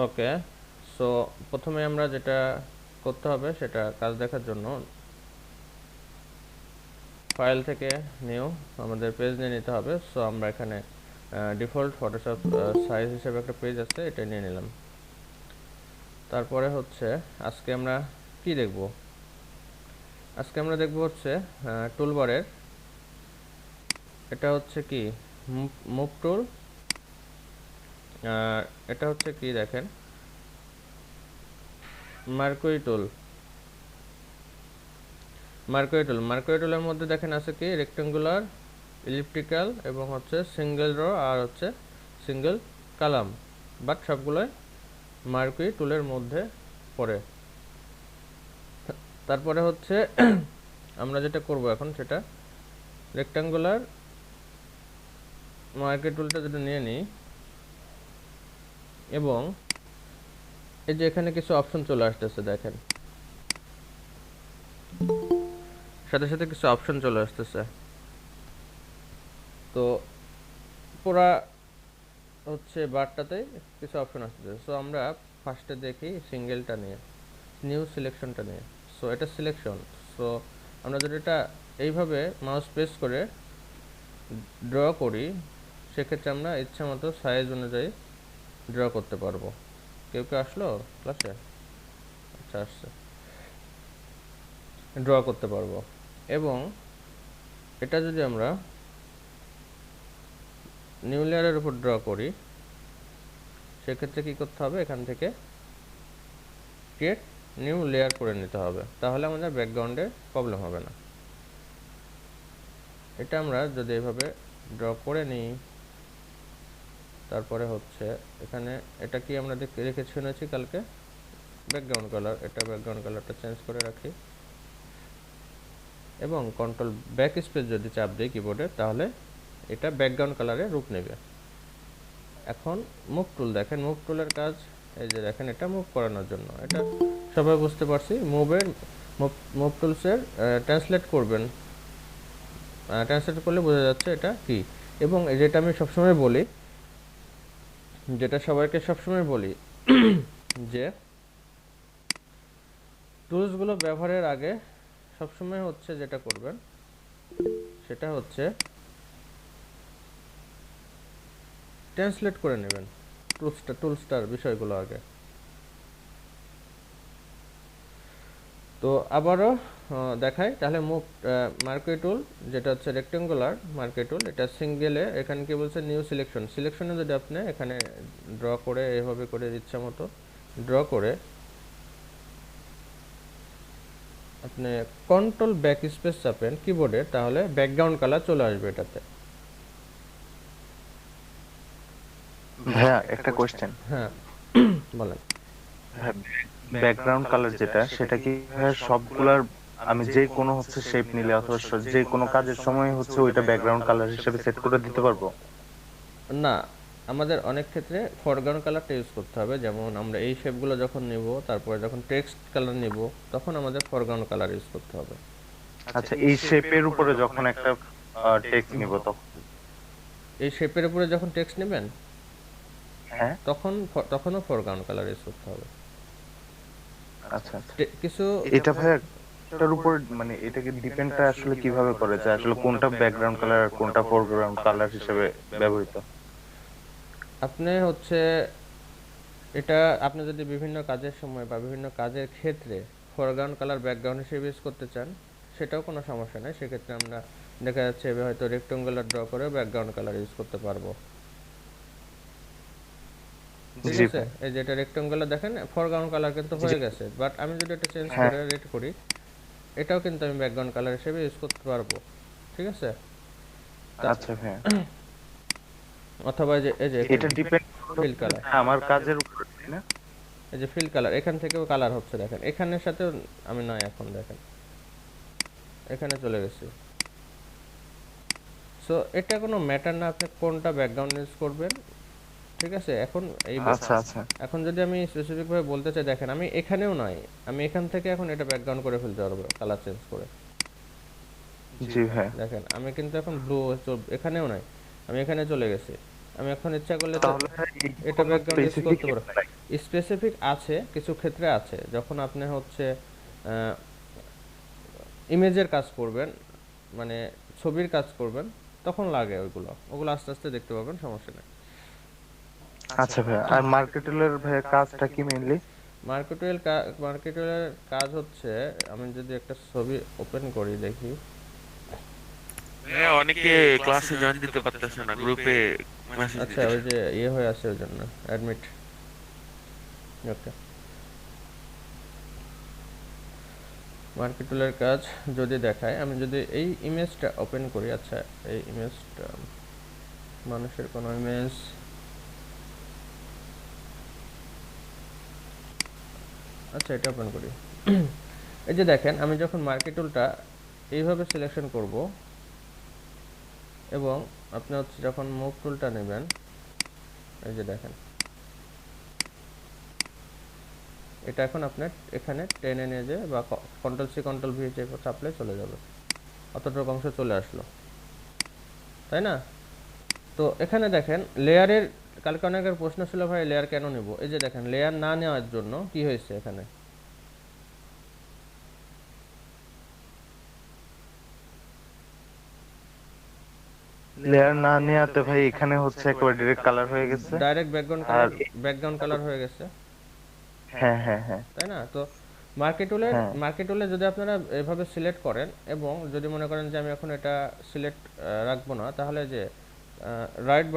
ওকে, so প্রথমে আমরা যেটা করতে হবে সেটা কাজ দেখার জন্য ফাইল থেকে নিউ আমাদের পেজ নিয়ে নিতে হবে। সো আমরা এখানে ডিফল্ট ফটোশপ সাইজ হিসেবে একটা পেজ আছে, এটা নিয়ে নিলাম। তারপরে হচ্ছে আজকে আমরা কি দেখব? আজকে আমরা দেখব হচ্ছে টুলবারের, এটা হচ্ছে কি মুভ টুল, আর এটা হচ্ছে কি দেখেন মার্কুরি টুল। মার্কুরি টুলের মধ্যে দেখেন আছে কি রেক্টেঙ্গুলার, ইলিপ্টিক্যাল এবং হচ্ছে সিঙ্গেল র আর হচ্ছে সিঙ্গেল কলাম, বাট সবগুলোই মার্কুরি টুলের মধ্যে পড়ে। তারপরে হচ্ছে আমরা যেটা করব এখন সেটা রেক্টেঙ্গুলার মার্কুরি টুলটা যেটা নিয়ে নিই, এবং এই যে এখানে কিছু অপশন চলে আসতেছে দেখেন, সাথে সাথে কিছু অপশন চলে আসতেছে। তো পুরা হচ্ছে বারটাতে কিছু অপশন আসতেছে। সো আমরা ফার্স্টে দেখি সিঙ্গেলটা নিয়ে, নিউ সিলেকশনটা নিয়ে। সো এটা সিলেকশন। সো আমরা যদি এটা এইভাবে মাউস প্রেস করে ড্র করি, সেক্ষেত্রে আমরা ইচ্ছা মতো সাইজ অনুযায়ী ড্র করতে পারবো। কেউ কেউ আসলো ক্লাসে? আচ্ছা, আসছে। ড্র করতে পারবো। এবং এটা যদি আমরা নিউ লেয়ারের উপর ড্র করি, সেক্ষেত্রে কি করতে হবে, এখান থেকে ক্রিয়েট নিউ লেয়ার করে নিতে হবে, তাহলে আমাদের ব্যাকগ্রাউন্ডে প্রবলেম হবে না। এটা আমরা যদি এভাবে ড্র করে নিই, তারপরে হচ্ছে এখানে এটা কি আমরা রেখে শুনেছি কালকে ব্যাকগ্রাউন্ড কালার, এটা ব্যাকগ্রাউন্ড কালারটা চেঞ্জ করে রাখি এবং কন্ট্রোল ব্যাক স্পেস যদি চাপ দিই কিবোর্ডে, তাহলে এটা ব্যাকগ্রাউন্ড কালারে রূপ নেবে। এখন মুভ টুল দেখেন, মুভ টুলের কাজ এই যে দেখেন, এটা মুভ করানোর জন্য, এটা সবাই বুঝতে পারছি। মুভ টুলসের ট্রান্সলেট করবেন, ট্রান্সলেট করলে বোঝা যাচ্ছে এটা কি। এবং যেটা আমি সবসময় বলি, যেটা সবাইকে সবসময় বলি, যে টুলসগুলো ব্যবহারের আগে সবসময় হচ্ছে যেটা করবেন সেটা হচ্ছে ট্রান্সলেট করে নেবেন টুলসটার বিষয়গুলো আগে। তো আবারও দেখাই তাহলে মার্কুরি টুল যেটা হচ্ছে রেক্টেঙ্গুলার মার্কুরি টুল, এটা সিঙ্গেলে এখানে কি বলছে নিউ সিলেকশনে যদি আপনি এখানে ড্র করে এভাবে করে ইচ্ছা মতো ড্র করে আপনি কন্ট্রোল ব্যাক স্পেস চাপেন কিবোর্ডে, তাহলে ব্যাকগ্রাউন্ড কালার চলে আসবে এটাতে। ভাইয়া একটা কোশ্চেন। হ্যাঁ, বলেন। হ্যাঁ, ব্যাকগ্রাউন্ড কালার যেটা সেটা কি ভাইয়া সবগুলার আমি যে কোনো হচ্ছে শেপ নিলে অথবা যে কোনো কাজের সময় হচ্ছে ওইটা ব্যাকগ্রাউন্ড কালার হিসেবে সেট করে দিতে পারবো? না, আমাদের অনেক ক্ষেত্রে ফরগ্রাউন্ড কালারটা ইউজ করতে হবে। যেমন আমরা এই শেপগুলো যখন নিব, তারপরে যখন টেক্সট কালার নিব, তখন আমাদের ফরগ্রাউন্ড কালার ইউজ করতে হবে। আচ্ছা, এই শেপের উপরে যখন একটা টেক্সট নিব তখন? এই শেপের উপরে যখন টেক্সট নেবেন, হ্যাঁ। তখনও ফরগ্রাউন্ড কালার ইউজ করতে হবে। আচ্ছা আচ্ছা। কিছু এটা ভাইয়া এটার উপর মানে এটাকে ডিপেন্ডটা আসলে কিভাবে করে যে আসলে কোনটা ব্যাকগ্রাউন্ড কালার আর কোনটা ফোরগ্রাউন্ড কালার হিসেবে ব্যবহৃত? আপনি হচ্ছে এটা আপনি যদি বিভিন্ন কাজের সময় বা বিভিন্ন কাজের ক্ষেত্রে ফরগ্রাউন্ড কালার ব্যাকগ্রাউন্ড হিসেবে ইউজ করতে চান, সেটাও কোনো সমস্যা নেই। সেক্ষেত্রে আমরা দেখা যাচ্ছে হয়তো রেক্টেঙ্গুলার ড্র করে ব্যাকগ্রাউন্ড কালার ইউজ করতে পারবো। ঠিক জি আছে, ভাই। এই যে এটা রেক্টেঙ্গুলার দেখেন ফরগ্রাউন্ড কালার কিন্তু জি। হয়ে গেছে, বাট আমি যদি এটা চেঞ্জ হ্যাঁ। করে রেড করি, এটাও কিন্তু আমি ব্যাকগ্রাউন্ড কালার হিসেবে ইউজ করতে পারবো। ঠিক আছে। আচ্ছা ভাইয়া। অথবা এই যে এটা এখানে ডিপেন্ড ফিল কালার, আমার কাজের উপর, তাই না? এই যে ফিল কালার এখান থেকেও কালার হচ্ছে দেখেন, এখানের সাথেও আমি নাই এখন দেখেন এখানে চলে গেছি। সো এটা কোনো ম্যাটার না আপনি কোনটা ব্যাকগ্রাউন্ড ইউজ করবেন। ঠিক আছে, আচ্ছা আচ্ছা। এখন যদি আমি স্পেসিফিকভাবে বলতে চাই, দেখেন আমি এখানেও নাই, আমি এখান থেকে এখন এটা ব্যাকগ্রাউন্ড করে ফেলতে পারবো কালার চেঞ্জ করে। জি ভাই। দেখেন আমি কিন্তু এখন ব্লু এখানেও নাই, আমি এখানে চলে গেছি। আমি এখন ইচ্ছা করলে তো তাহলে ভাই এটা কোনো ব্যাকগ্রাউন্ড ইউজ স্পেসিফিক করতে পারবো। স্পেসিফিক আছে, কিছু ক্ষেত্রে আছে, যখন আপনি হচ্ছে ইমেজের কাজ করবেন, মানে ছবির কাজ করবেন, তখন লাগে ওগুলো আস্তে আস্তে দেখতে পাবেন, সমস্যা নেই। আচ্ছা ভাই, আর মার্কেটের ভাই কাজটা কি মেইনলি? মার্কেটুয়েল মার্কেটুয়েলের কাজ হচ্ছে, আমি যদি একটা ছবি ওপেন করি দেখি। হ্যাঁ, অনেকে ক্লাসে জয়েন দিতে পারতেছে না, গ্রুপে মেসেজ আচ্ছা, ওই দিতেছে। যে ইয়ে হয়ে আছে ওই জন্য অ্যাডমিট। ওকে, মার্কেটুলের কাজ যদি দেখায়, আমি যদি এই ইমেজটা ওপেন করি, আচ্ছা এই ইমেজটা মানুষের কোনো ইমেজ, আচ্ছা এটা ওপেন করি। এই যে দেখেন, আমি যখন মার্কেটুলটা এইভাবে সিলেকশন করব, এবং আপনি হচ্ছে যখন মুভ টুলটা নেবেন, এই যে দেখেন এটা এখন আপনার এখানে টেনে নিয়ে যায়, বা কন্ট্রোল সি কন্ট্রোল ভি যে চাপলে চলে যাবে, অতটুকু অংশ চলে আসলো, তাই না? তো এখানে দেখেন লেয়ারের, কালকে অনেকের প্রশ্ন ছিল ভাই লেয়ার কেন নিব। এই যে দেখেন লেয়ার না নেওয়ার জন্য কি হয়েছে, এখানে লেয়ার না নেওয়াতে ভাই এখানে হচ্ছে একেবারে ডিরেক্ট কালার হয়ে গেছে। ডাইরেক্ট আর ব্যাকগ্রাউন্ড কালার হয়ে গেছে, হ্যাঁ হ্যাঁ হ্যাঁ তাই না? তো মার্কেটুলের হ্যাঁ, মার্কেটুলে যদি আপনারা এভাবে সিলেক্ট করেন, এবং যদি মনে করেন যে আমি এখন এটা সিলেক্ট রাখবো না, তাহলে যে রাইট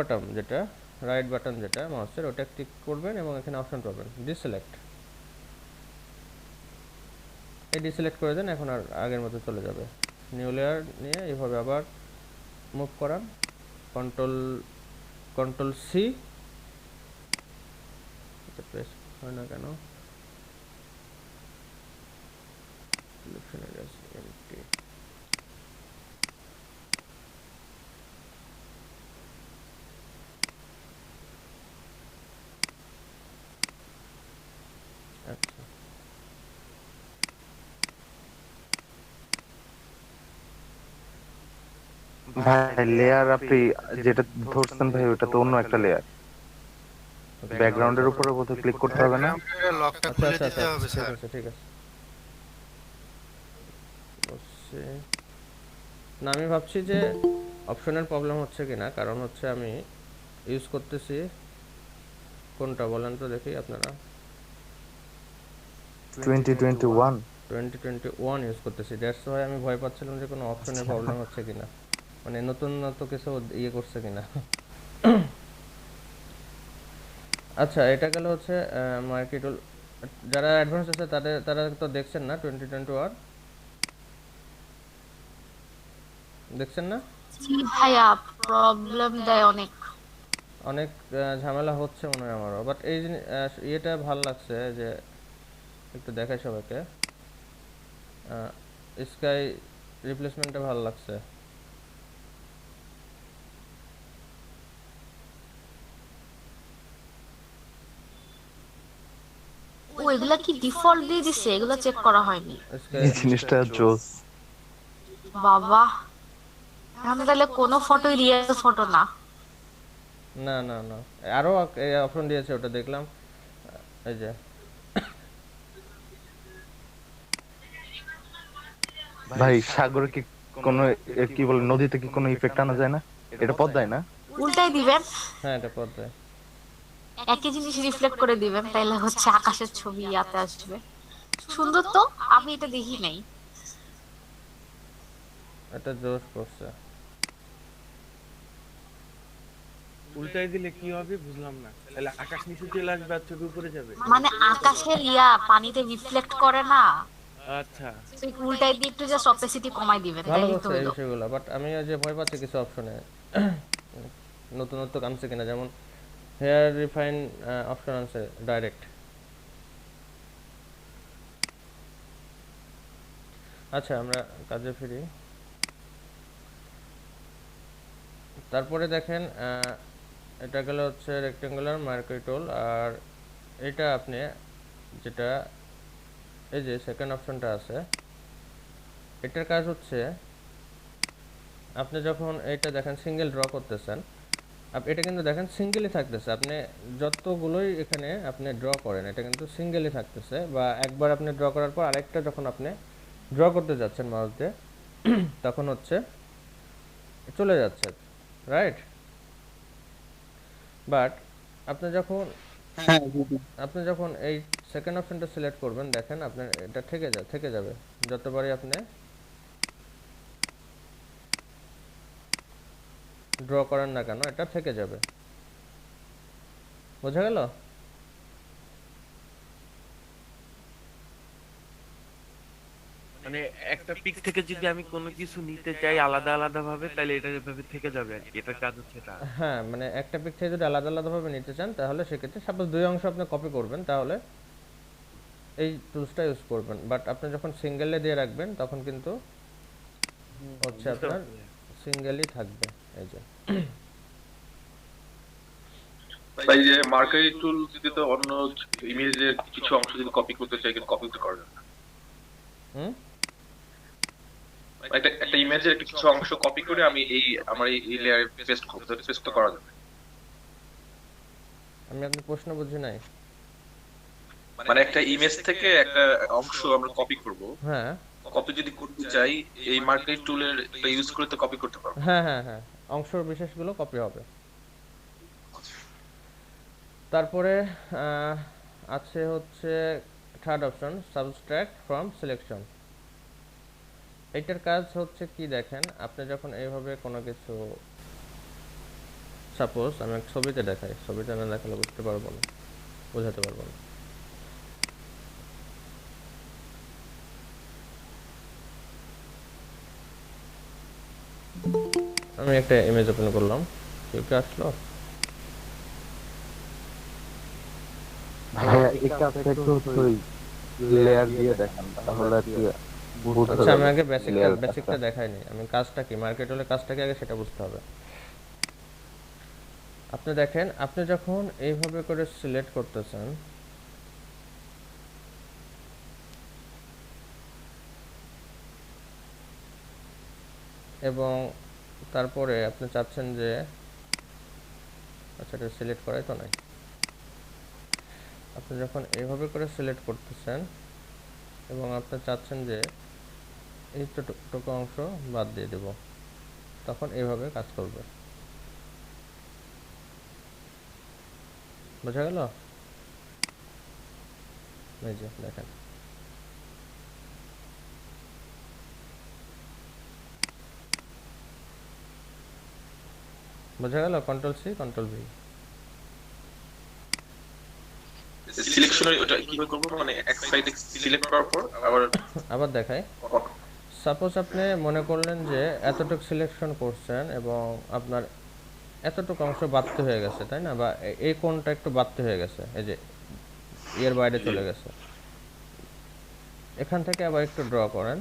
বাটন যেটা মাউসের, ওটা ক্লিক করবেন এবং এখানে অপশন পাবেন ডিসিলেক্ট, এই ডিসিলেক্ট করে দেন, এখন আর আগের মতো চলে যাবে। নিউ লেয়ার নিয়ে এইভাবে আবার মুভ করান, কন্ট্রোল কন্ট্রোল সি, এটা প্রেস হয় না কেন, সিলেকশন এরিয়াস এমটি, আচ্ছা ভাই লেয়ার আপনি যেটা ধরছেন ভাই ওটা তো অন্য একটা লেয়ার। ব্যাকগ্রাউন্ডের উপরে বোধহয় ক্লিক করতে হবে না? ব্যাকগ্রাউন্ডের লকটা আচ্ছা খুলে আচ্ছা দিতে আচ্ছা, হবে ঠিক স্যার। আছে ঠিক আছে, বুঝছি। না, আমি ভাবছি যে অপশনের প্রবলেম হচ্ছে কিনা, কারণ হচ্ছে আমি ইউজ করতেছি কোনটা বলেন তো দেখি আপনারা। 2021। 2021 ইউজ করতেছি, দ্যাটস ওয়াই আমি ভয় পাচ্ছিলাম যে কোনো অপশনের আচ্ছা প্রবলেম হচ্ছে কিনা, মানে নতুন কিছু ইয়ে করছে কিনা। আচ্ছা, এটা গেল হচ্ছে মার্কেটুল। যারা অ্যাডভান্স আছে তারা তো দেখছেন না 2021, দেখছেন না? জি ভাইয়া, প্রবলেম দেয় অনেক। অনেক ঝামেলা হচ্ছে মনে হয় আমারও, বাট এই ইয়েটা ভালো লাগছে যে একটু দেখাই সবাইকে, স্কাই রিপ্লেসমেন্টটা ভালো লাগছে। ও, এগুলা কি ডিফল্ট দিয়ে দিছে? এগুলা চেক করা হয়নি। স্কাই, এই জিনিসটা জোস। বাবা, আমি তাহলে কোনো ফটোই রিয়েল ফটো না। না না না, আরও অপশন দিয়েছে, ওটা দেখলাম, এই যে ভাই সাগরে কি কোনো কি বলে নদীতে কি কোনো ইফেক্ট আনা যায় না? এটা পদ্মায় না? উল্টাই দিবেন, হ্যাঁ এটা পদ্মায়, একই জিনিস রিফ্লেক্ট করে দিবেন, তাইলে হচ্ছে আকাশের ছবি ইয়াতে আসবে। সুন্দর তো, আমি এটা দেখি নাই। এটা জোশ করছে। উল্টাই দিলে কি হবে বুঝলাম না, তাহলে আকাশ নিচে চলে আসবে আর ছবি উপরে যাবে? মানে আকাশের ইয়া পানিতে রিফ্লেক্ট করে না, আচ্ছা। তো একটু উল্টাই দিয়ে একটু জাস্ট অপেসিটি কমাই দিবেন, ভালো তাইলেই তো করছে এই হইলো। বিষয়গুলো, বাট আমি ওই যে ভয় পাচ্ছি কিছু অপশনে নতুনত্ব আনছে কিনা, যেমন হেয়ার রিফাইন অপশন আছে ডাইরেক্ট। আচ্ছা, আমরা কাজে ফিরি। তারপরে দেখেন এটা গেল হচ্ছে রেক্টেঙ্গুলার মার্কেটুল, আর এটা আপনি যেটা, এই যে সেকেন্ড অপশনটা আছে, এটার কাজ হচ্ছে আপনি যখন এইটা দেখেন সিঙ্গেল ড্র করতেছেন, এটা কিন্তু দেখেন সিঙ্গেলই থাকতেছে, আপনি যতগুলোই এখানে আপনি ড্র করেন এটা কিন্তু সিঙ্গেলই থাকতেছে, বা একবার আপনি ড্র করার পর আরেকটা যখন আপনি ড্র করতে যাচ্ছেন মাউস দিয়ে তখন হচ্ছে চলে যাচ্ছে, রাইট? বাট আপনি যখন হ্যাঁ আপনি যখন এই সেকেন্ড অপশনটা সিলেক্ট করবেন দেখেন আপনার এটা থেকে যাবে, যতবারই আপনি ড্র করেন না কেন এটা থেকে যাবে। বোঝা গেল? মানে একটা পিক থেকে যদি আমি কোনো কিছু নিতে চাই আলাদা আলাদা ভাবে, তাহলে এটা এভাবে থেকে যাবে আর কি, এটার কাজ হচ্ছে এটা। হ্যাঁ, মানে একটা পিক থেকে যদি আলাদা আলাদাভাবে নিতে চান তাহলে সেক্ষেত্রে সাপোজ দুই অংশ আপনি কপি করবেন তাহলে এই টুলসটা ইউজ করবেন, বাট আপনি যখন সিঙ্গেলে দিয়ে রাখবেন তখন কিন্তু হচ্ছে বুঝতে আপনার পারছি ভাইয়া। সিঙ্গেলই থাকবে। এই যে তাই যে মার্কারি টুল যদি তো অন্য ইমেজের কিছু অংশ যদি কপি করতে চাই কিন্তু কপি করতে করা যাবে না। হুম একটা ইমেজের কিছু অংশ কপি করে আমি আমার এই লেয়ারে পেস্ট করতে পেস্ট তো করা যাবে। আমি আপনার প্রশ্ন বুঝি নাই। মানে একটা ইমেজ থেকে একটা অংশ আমরা কপি করব, হ্যাঁ কপি যদি করতে চাই এই মার্কারি টুলের ইউজ করে তো কপি করতে পারবো। হ্যাঁ হ্যাঁ হ্যাঁ, অংশ বিশেষগুলো কপি হবে। তারপরে আহ, আছে হচ্ছে third option subtract from selection. এইটার কাজ হচ্ছে কি দেখেন, আপনি যখন এইভাবে কোনো কিছু, সাপোজ আমি একটা ছবিতে দেখাই, ছবিতে না দেখালে বুঝতে পারবো না, বোঝাতে পারবো না। আমি একটা ইমেজ ওপেন করলাম, কেউ কি আসলো? ভাইয়া এই কাজটা একটু ওই লেয়ার দিয়ে দেখান তাহলে আর কি বুঝতে আচ্ছা আমি পারবেন আগে লেয়ার কাজটা। বেসিকটা দেখাইনি, আমি কাজটা কি মার্কেট হলে কাজটা কি আগে সেটা বুঝতে হবে। আপনি দেখেন আপনি যখন এইভাবে করে সিলেক্ট করতেছেন এবং তারপরে আপনি চাচ্ছেন যে, আচ্ছা এটা সিলেক্ট করাই তো নাই, আপনি যখন এইভাবে করে সিলেক্ট করতেছেন এবং আপনি চাচ্ছেন যে এই টুকু অংশ বাদ দিয়ে দেব, তখন এইভাবে কাজ করবে। বোঝা গেল? এই যে দেখেন, বোঝা গেল? Control C control V. সিলেকশনের ওটা কিভাবে করবো, মানে এক সাইডে সিলেক্ট করার পর আবার আবার দেখাই, সাপোজ আপনি মনে করলেন যে এতটুকু সিলেকশন করছেন এবং আপনার এতটুকু অংশ বাড়তে হয়ে গেছে, তাই না? বা এই কোণটা একটু বাড়তে হয়ে গেছে, এই যে এর বাইরে চলে গেছে, এখান থেকে আবার একটু ড্র করেন।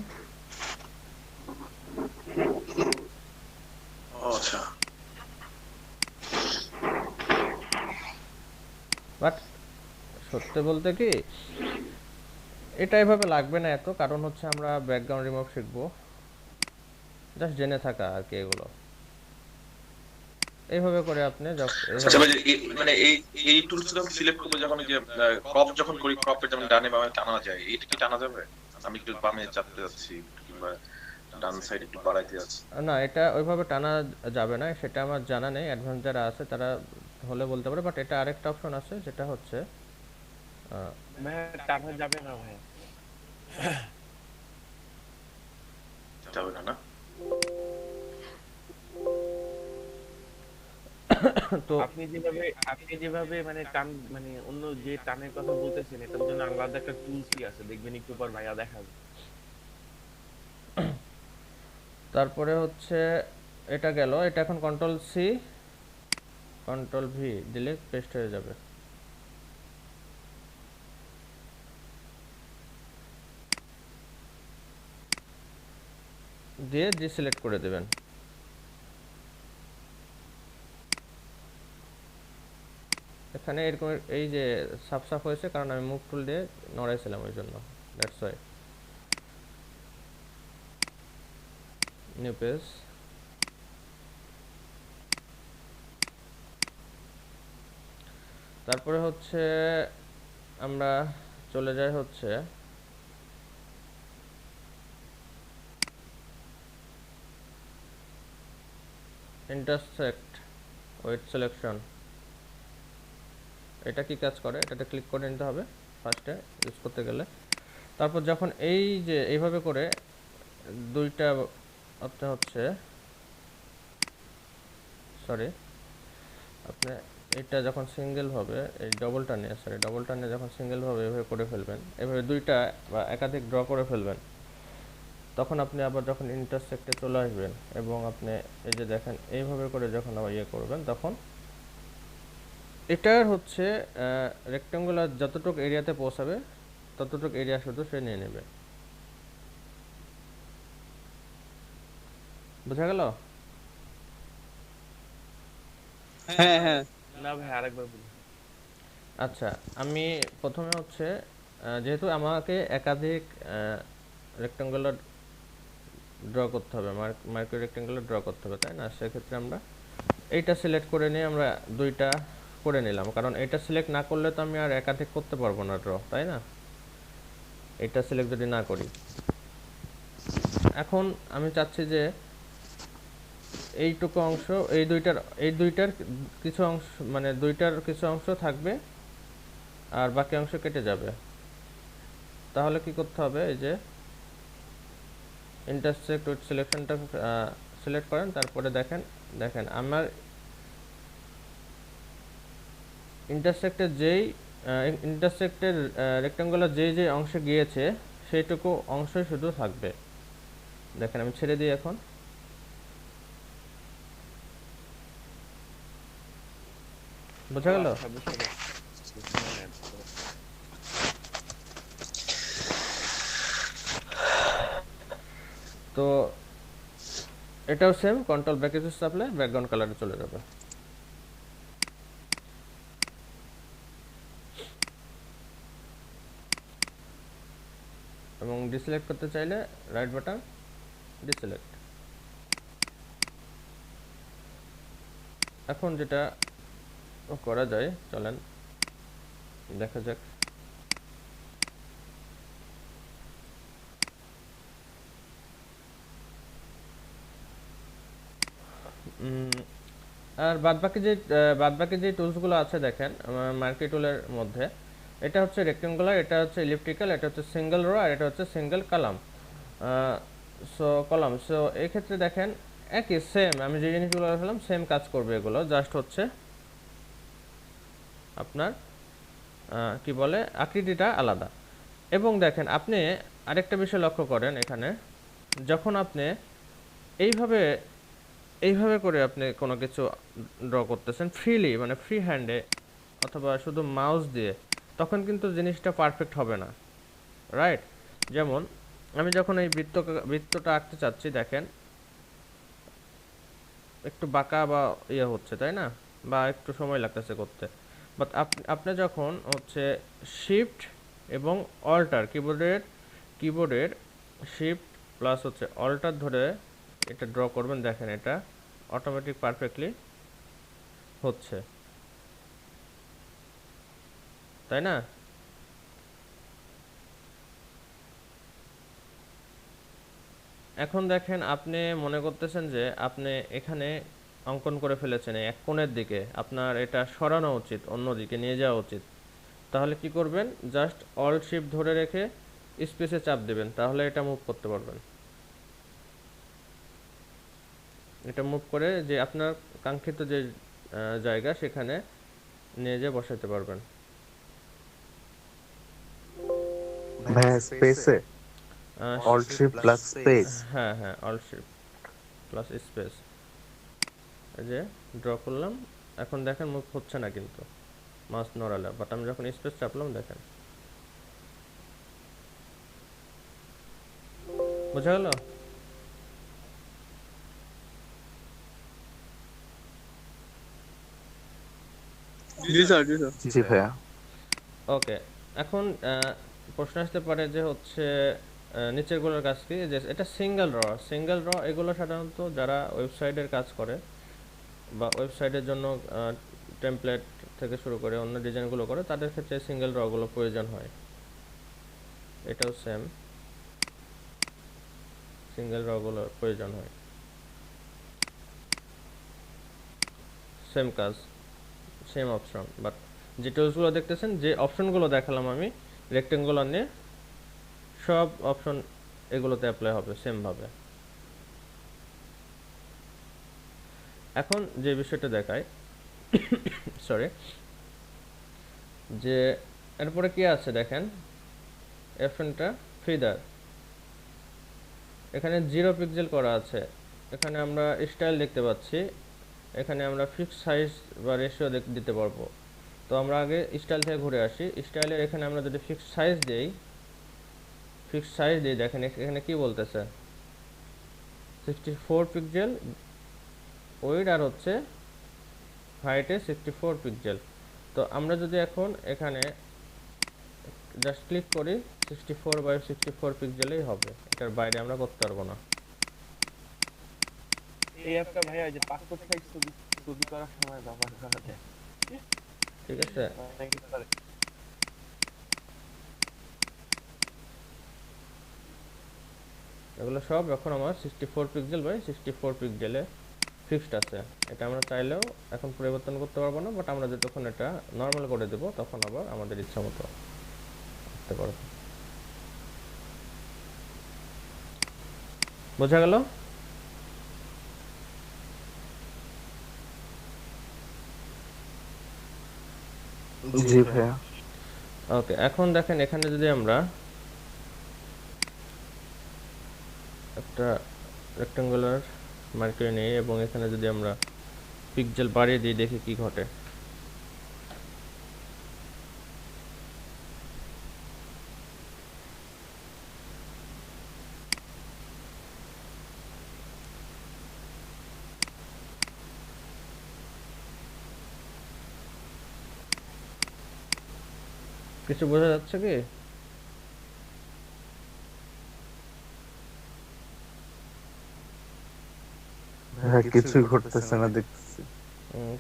আচ্ছা বাট সত্যি বলতে কি এটা এভাবে লাগবে না এত, কারণ হচ্ছে আমরা ব্যাকগ্রাউন্ড রিমুভ শিখবো, জাস্ট জেনে থাকা আর কি এগুলো। এইভাবে করে আপনি আচ্ছা ভাই, মানে এই টুলস গুলো সিলেক্ট করবো যখন ওই যে ক্রপ যখন করি, ক্রপে যেমন ডানে বামে টানা যায়, এটা কি টানা যাবে? আমি একটু বামে চাপতে যাচ্ছি কিংবা ডান সাইড একটু বাড়াইতে যাচ্ছি। না, এটা ওইভাবে টানা যাবে না, সেটা আমার জানা নেই, অ্যাডভান্স যারা আছে তারা হলে বলতে পারে। বাট এটা আরেকটা অপশন আছে যেটা হচ্ছে ভাইয়া টানা যাবে না ভাই। যাবে না না? তো আপনি যেভাবে মানে টান, মানে অন্য যে টানের কথা বলতেছেন এটার জন্য আলাদা একটা টুলসই আছে, দেখবেন একটু পর ভাইয়া দেখাবে। তারপরে হচ্ছে এটা গেল, এটা এখন কন্ট্রোল সি কন্ট্রোল ভি দিলে পেস্ট হয়ে যাবে। দিয়ে ডিসিলেক্ট করে দেবেন। এখানে এরকম এই যে সাফ সাফ হয়েছে কারণ আমি মুভ টুল দিয়ে নড়াইছিলাম ওই জন্য, দ্যাটস ওয়াই। নিউ পেজ, তারপরে হচ্ছে আমরা চলে যাই হচ্ছে ইন্টারসেক্ট উইথ সিলেকশন। এটা কি কাজ করে, এটাতে ক্লিক করে নিতে হবে ফার্স্টে ইউজ করতে গেলে। তারপর যখন এই যে এইভাবে করে দুইটা আপনি হচ্ছে সরি আপনি এটা যখন সিঙ্গেল ভাবে এই ডবলটা নিয়ে যখন সিঙ্গেল ভাবে এভাবে করে ফেলবেন, এভাবে দুইটা বা একাধিক ড্র করে ফেলবেন, তখন আপনি আবার যখন ইন্টারসেক্টে চলে আসবেন এবং আপনি এই যে দেখেন এইভাবে করে যখন আবার ইয়ে করবেন, তখন এটার হচ্ছে রেক্ট্যাঙ্গুলার যতটুকু এরিয়াতে পৌঁছাবে ততটুকু এরিয়া শুধু সে নিয়ে নেবে। বোঝা গেল? হ্যাঁ হ্যাঁ না ভাই আরেকবার বলুন। আচ্ছা, আমি প্রথমে হচ্ছে যেহেতু আমাকে একাধিক রেক্ট্যাঙ্গুলার ড্র করতে হবে, মাইক্রো রেক্ট্যাঙ্গুলার ড্র করতে হবে, তাই না? সেক্ষেত্রে আমরা এইটা সিলেক্ট করে নিয়ে আমরা দুইটা করে নিলাম, কারণ এটা সিলেক্ট না করলে তো আমি আর একাধিক করতে পারবো না ড্র, তাই না? এটা সিলেক্ট যদি না করি, এখন আমি চাচ্ছি যে এইটুকু অংশ এই দুইটার কিছু অংশ মানে দুইটার কিছু অংশ থাকবে আর বাকি অংশ কেটে যাবে। তাহলে কি করতে হবে, এই যে ইন্টারসেক্ট উইথ সিলেকশনটা সিলেক্ট করেন, তারপরে দেখেন আমার ইন্টারসেক্টের রেক্ট্যাঙ্গুলার যে অংশে গিয়েছে সেইটুকু অংশই শুধু থাকবে। দেখেন আমি ছেড়ে দিই এখন। বোঝা গেল? আচ্ছা, বুঝতে পারছি। তো এটাও সেম, কন্ট্রোল ব্যাক স্পেস চাপলে ব্যাকগ্রাউন্ড কালারে চলে যাবে। এবং ডিসিলেক্ট করতে চাইলে রাইট বাটন ডিসিলেক্ট। এখন যেটা করা যায় চলেন দেখা যাক। আর বাদবাকি যে টুলসগুলো আছে দেখেন আমার মার্কি টুলের মধ্যে, এটা হচ্ছে রেক্টেঙ্গুলার, এটা হচ্ছে ইলিপ্টিক্যাল, এটা হচ্ছে সিঙ্গেল রো, আর এটা হচ্ছে সিঙ্গেল কলাম। সো এই ক্ষেত্রে দেখেন একই সেম, আমি যে জিনিসগুলো বললাম সেম কাজ করবে এগুলো, জাস্ট হচ্ছে আপনার কি বলে আকৃতিটা আলাদা। এবং দেখেন আপনি আরেকটা বিষয় লক্ষ্য করেন, এখানে যখন আপনি এইভাবে করে আপনি কোনো কিছু ড্র করতেছেন ফ্রিলি, মানে ফ্রি হ্যান্ডে অথবা শুধু মাউস দিয়ে, তখন কিন্তু জিনিসটা পারফেক্ট হবে না, রাইট? যেমন আমি যখন এই বৃত্তটা আঁকতে চাচ্ছি, দেখেন একটু বাঁকা বা ইয়ে হচ্ছে, তাই না? বা একটু সময় লাগতেছে করতে। বাট আপনি যখন হচ্ছে শিফট এবং অল্টার কিবোর্ডের শিফট প্লাস হচ্ছে অল্টার ধরে এটা ড্র করবেন, দেখেন এটা অটোমেটিক পারফেক্টলি হচ্ছে, তাই না? এখন দেখেন আপনি মনে করতেছেন যে আপনি এখানে অঙ্কন করে ফেলেছেন এক কোণের দিকে, আপনার এটা সরানো উচিত, অন্য দিকে নিয়ে যাওয়া উচিত। তাহলে কি করবেন, জাস্ট অল্ট শিফট ধরে রেখে স্পেসে চাপ দেবেন, তাহলে এটা মুভ করতে পারবেন। এটা মুভ করে যে আপনার কাঙ্ক্ষিত যে জায়গা সেখানে নিয়ে যেয়ে বসাতে পারবেন। ভাই স্পেসে অল্ট শিফট প্লাস স্পেস। হ্যাঁ অল্ট শিফট প্লাস স্পেস, এই যে ড্র করলাম। এখন দেখেন মুভ হচ্ছে না কিন্তু মাউস নড়ালে, বাট আমি যখন স্পেস চাপলাম দেখেন বোঝা গেল? জি স্যার জি স্যার জি ভাইয়া। ওকে, এখন প্রশ্ন আসতে পারে যে হচ্ছে নিচের গুলোর কাজ কি, যে এটা সিঙ্গেল র এগুলো সাধারণত যারা ওয়েবসাইটের কাজ করে বা ওয়েবসাইটের জন্য টেমপ্লেট থেকে শুরু করে অন্য ডিজাইনগুলো করে তাদের ক্ষেত্রে সিঙ্গেল রগুলো প্রয়োজন হয়। এটাও সেম, সিঙ্গেল রগুলো প্রয়োজন হয়, সেম কাজ, সেম অপশন। বাট যে টুলসগুলো দেখতেছেন, যে অপশনগুলো দেখালাম আমি রেক্টেঙ্গুলার নিয়ে, সব অপশন এগুলোতে অ্যাপ্লাই হবে সেমভাবে। এখন যে বিষয়টা দেখায়, সরি, যে এরপরে কি আছে দেখেন, এফএনটা ফিদার, এখানে 0 পিক্সেল করা আছে। এখানে আমরা স্টাইল দেখতে পাচ্ছি, এখানে আমরা ফিক্স সাইজ বা রেশিও দিতে পারবো। তো আমরা আগে স্টাইল থেকে ঘুরে আসি। স্টাইলের এখানে আমরা যদি ফিক্স সাইজ দিই, দেখেন এখানে কি বলতেছে, 64 পিক্সেল ওয়েট আর হচ্ছে হাইটে 64 পিক্সেল। তো আমরা যদি এখন এখানে জাস্ট ক্লিক করি, 64/64 পিক্সেলেই হবে, এটার বাইরে আমরা করতে পারবো না। এই অ্যাপটা ভাইয়া যে পাসপোর্ট সাইজ ছবি ছবি করার সময় ব্যবহার করা যায়, ঠিক আছে, নাকি করে? এগুলো সব এখন আমার 64 পিক্সেল বাই 64 পিক্সেলে ফিক্সড আছে। এটা আমরা চাইলেও এখন পরিবর্তন করতে পারবো না, বাট আমরা যতক্ষণ এটা নর্মাল করে দেব তখন আবার আমাদের ইচ্ছা মতো করতে পারবো। বোঝা গেল? জি ভাইয়া। ওকে, এখন দেখেন এখানে যদি আমরা একটা রেক্টাঙ্গুলার মার্কার নিই এবং এখানে যদি আমরা পিক্সেল বাড়িয়ে দিই, দেখি কি ঘটে। কিছু বোঝা যাচ্ছে কি? হ্যাঁ, কিছুই ঘটতেছে না দেখতেছি।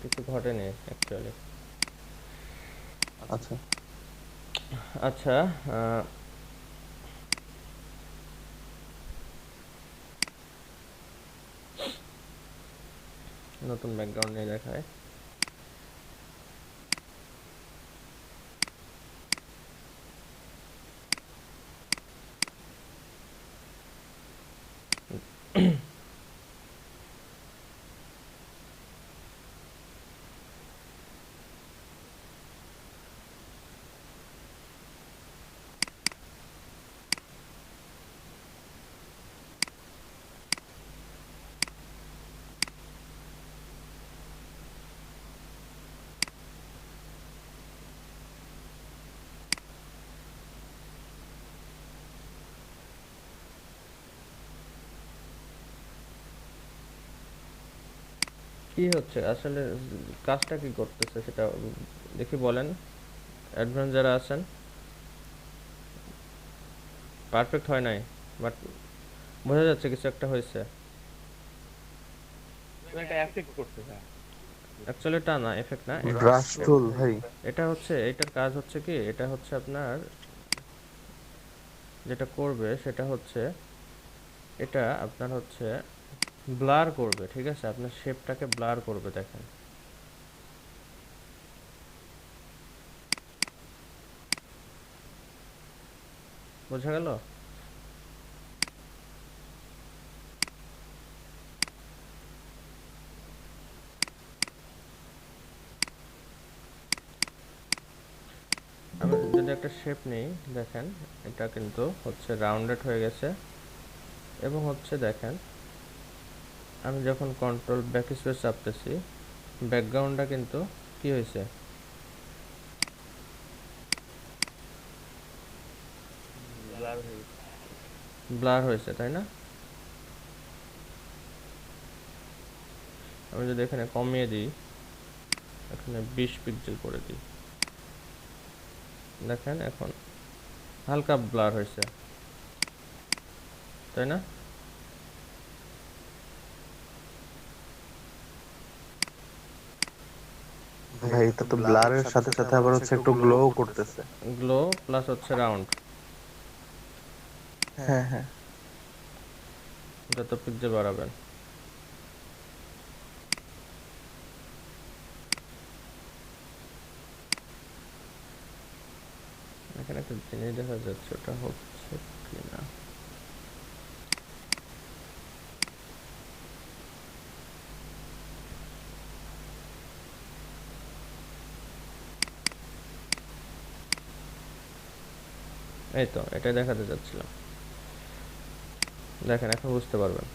কিছু ঘটেনি অ্যাকচুয়ালি। আচ্ছা, আচ্ছা, নতুন ব্যাকগ্রাউন্ড নিয়ে দেখায়। কি হচ্ছে আসলে, কাজটা কি করতেছে সেটা দেখি, বলেন অ্যাডভান্স যারা আছেন। পারফেক্ট হয় নাই, বাট বোঝা যাচ্ছে কিছু একটা হয়েছে। এটা এফেক্ট করতে হয়। অ্যাকচুয়ালি এটা না, এফেক্ট না, ব্রাশ টুল ভাই। এটা হচ্ছে, এটার কাজ হচ্ছে কি, এটা হচ্ছে আপনার যেটা করবে সেটা হচ্ছে, এটা আপনার হচ্ছে ব্লার করবে, ঠিক আছে, আপনার শেপটাকে ব্লার করবে। দেখেন বোঝা গেল? আমি যদি একটা শেপ নেই, দেখেন এটা কিন্তু হচ্ছে রাউন্ডেড হয়ে গেছে, এবং হচ্ছে দেখেন আমি যখন কন্ট্রোল ব্যাক স্পেস চাপতেছি, ব্যাকগ্রাউন্ডটা কিন্তু কি হয়েছে, ব্লার হয়েছে, তাই না? আমি যদি এখানে কমিয়ে দিই, এখানে 20 পিক্সেল করে দিই, দেখেন এখন হালকা ব্লার হয়েছে, তাই না? ভাই এটা তো ব্লারের সাথে সাথে আবার হচ্ছে একটু গ্লো করতেছে। গ্লো প্লাস হচ্ছে রাউন্ড, হ্যাঁ হ্যাঁ। যত পিক্সেল বাড়াবেন। এখানে একটা জিনিস দেখা যাচ্ছে, ওটা হচ্ছে কিনা। এই তো এটাই দেখাতে যাচ্ছিলাম, দেখেন এখন বুঝতে পারবেন।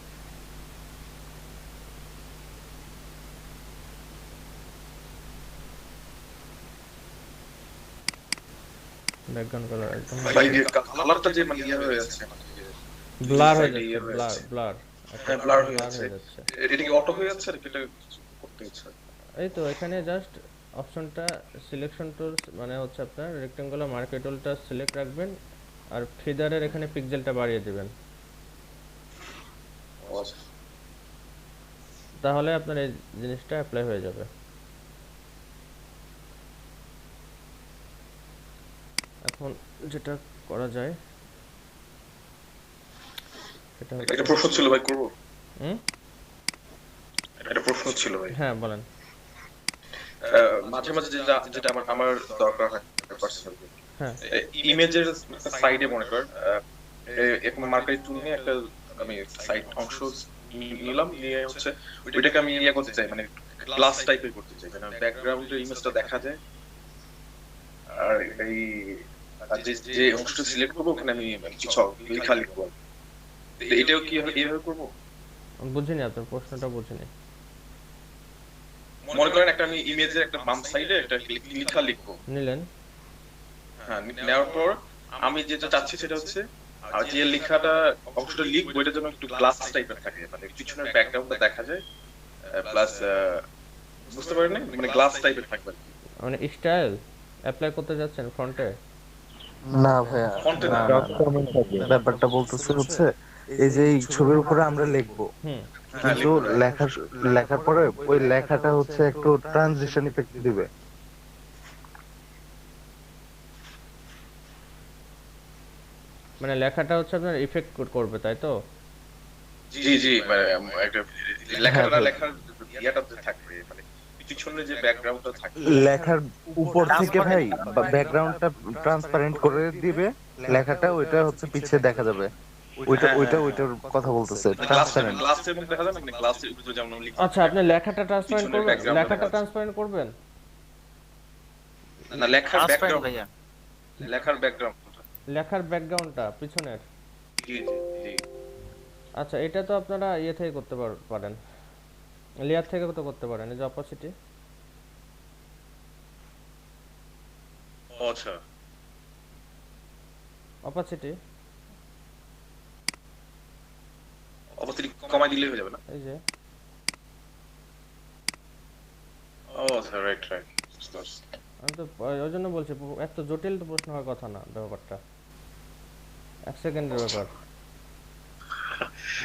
ব্যাকগ্রাউন্ড কালার একদম ভাই কালারটা যে মানে ইয়ে হয়ে যাচ্ছে, মানে ব্লার হয়ে side এ যাচ্ছে, ইয়ে হয়ে ব্লার যাচ্ছে। ব্লার হ্যাঁ ব্লার হয়ে ব্লার যাচ্ছে। হয়ে যাচ্ছে। এটা কি অটো হয়ে যাচ্ছে নাকি এটা করতে ইচ্ছা? এই তো এখানে জাস্ট অপশনটা সিলেকশন টুলস, মানে হচ্ছে আপনার রেক্টেঙ্গুলার মার্কেট টুলটা সিলেক্ট রাখবেন, আর ফিদারের এখানে পিক্সেলটা বাড়িয়ে দিবেন, ও আচ্ছা। তাহলে আপনার এই জিনিসটা অ্যাপ্লাই হয়ে যাবে। এখন যেটা করা যায় সেটা হচ্ছে, এটা প্রশ্ন ছিল ভাই, করবো? হুম, এটা প্রশ্ন ছিল ভাই। হ্যাঁ বলেন। মাঝে মাঝে যেটা যেটা আমার আমার দরকার হয় পার্সোনালি, হ্যাঁ ইমেজের সাইডে মনে কর এরকম মার্কেট টুল নিয়ে একটা আমি সাইড অংশ নিলাম, নিয়ে হচ্ছে ওইটাকে আমি ইয়ে করতে চাই, মানে গ্লাস টাইপের করতে চাই, মানে ব্যাকগ্রাউন্ডের ইমেজটা দেখা যায়, আর এই আর যে যে অংশটা সিলেক্ট করবো ওখানে আমি কিছু লেখা লিখবো। তো এটাও কি এইভাবে করবো? বুঝিনি, আপনার প্রশ্নটা বুঝিনি। মনে করেন একটা আমি ইমেজের একটা বাম সাইডে একটা লেখা লিখবো, নিলেন, হ্যাঁ নেওয়ার পর আমি যেটা চাচ্ছি সেটা হচ্ছে আর যে লেখাটা অংশটা লিখবো এটা যেন একটু গ্লাস টাইপের থাকে, মানে পিছনের ব্যাকগ্রাউন্ডটা দেখা যায়, প্লাস বুঝতে পারেন না, মানে গ্লাস টাইপের থাকবে আর কি। মানে স্টাইল অ্যাপ্লাই করতে যাচ্ছেন ফ্রন্টে? না ভাইয়া, ফন্টে না, ব্যাপারটা বলতেছে হচ্ছে এই যে এই ছবির উপরে আমরা লিখবো, হুম, হ্যাঁ কিন্তু লেখার লেখার পরে ওই লেখাটা হচ্ছে একটু ট্রানজিশন ইফেক্ট দিবে। মানে লেখাটা হচ্ছে আপনার ইফেক্ট করবে, তাই তো? জি জি, মানে একটা হ্যাঁ লেখাটা ভাই, লেখার ইয়াটা যে থাকবে, মানে পিছনে যে ব্যাকগ্রাউন্ডটা থাকবে। লেখার উপর থেকে ভাই ব্যাকগ্রাউন্ডটা ট্রান্সপারেন্ট করে দিবে, লেখাটা ওইটা হচ্ছে পিছে দেখা যাবে। ওইটা হ্যাঁ ওইটা হ্যাঁ, ওইটার কথা বলতেছে, মানে ট্রান্সপারেন্ট। গ্লাসের মধ্যে দেখা যায় না, মানে গ্লাসের উপরে যেমন আমরা লিখছি আচ্ছা, আপনি লেখাটা ট্রান্সপারেন্ট পিছনের করবেন, ব্যাকগ্রাউন্ডটা দেখা লেখাটা যাচ্ছে। ট্রান্সপারেন্ট করবেন। না লেখার ট্রান্সপারেন্ট ব্যাকগ্রাউন্ড, ভাইয়া। লেখার ব্যাকগ্রাউন্ড, লেখার ব্যাকগ্রাউন্ডটা পিছনের। জি জি জি। আচ্ছা, এটা তো আপনারা ইয়ে থেকে করতে পারেন, লেয়ার থেকে তো করতে পারেন, এই যে অপাসিটি। ও আচ্ছা, অপাসিটি অবশ্যই কমাই দিলেই হয়ে যাবে না? এই যে, ও আচ্ছা, রাইট রাইট। আমি তো ওই জন্য বলছি, এত জটিল তো প্রশ্ন হওয়ার কথা না ব্যাপারটা, 1 সেকেন্ডের ব্যাপার।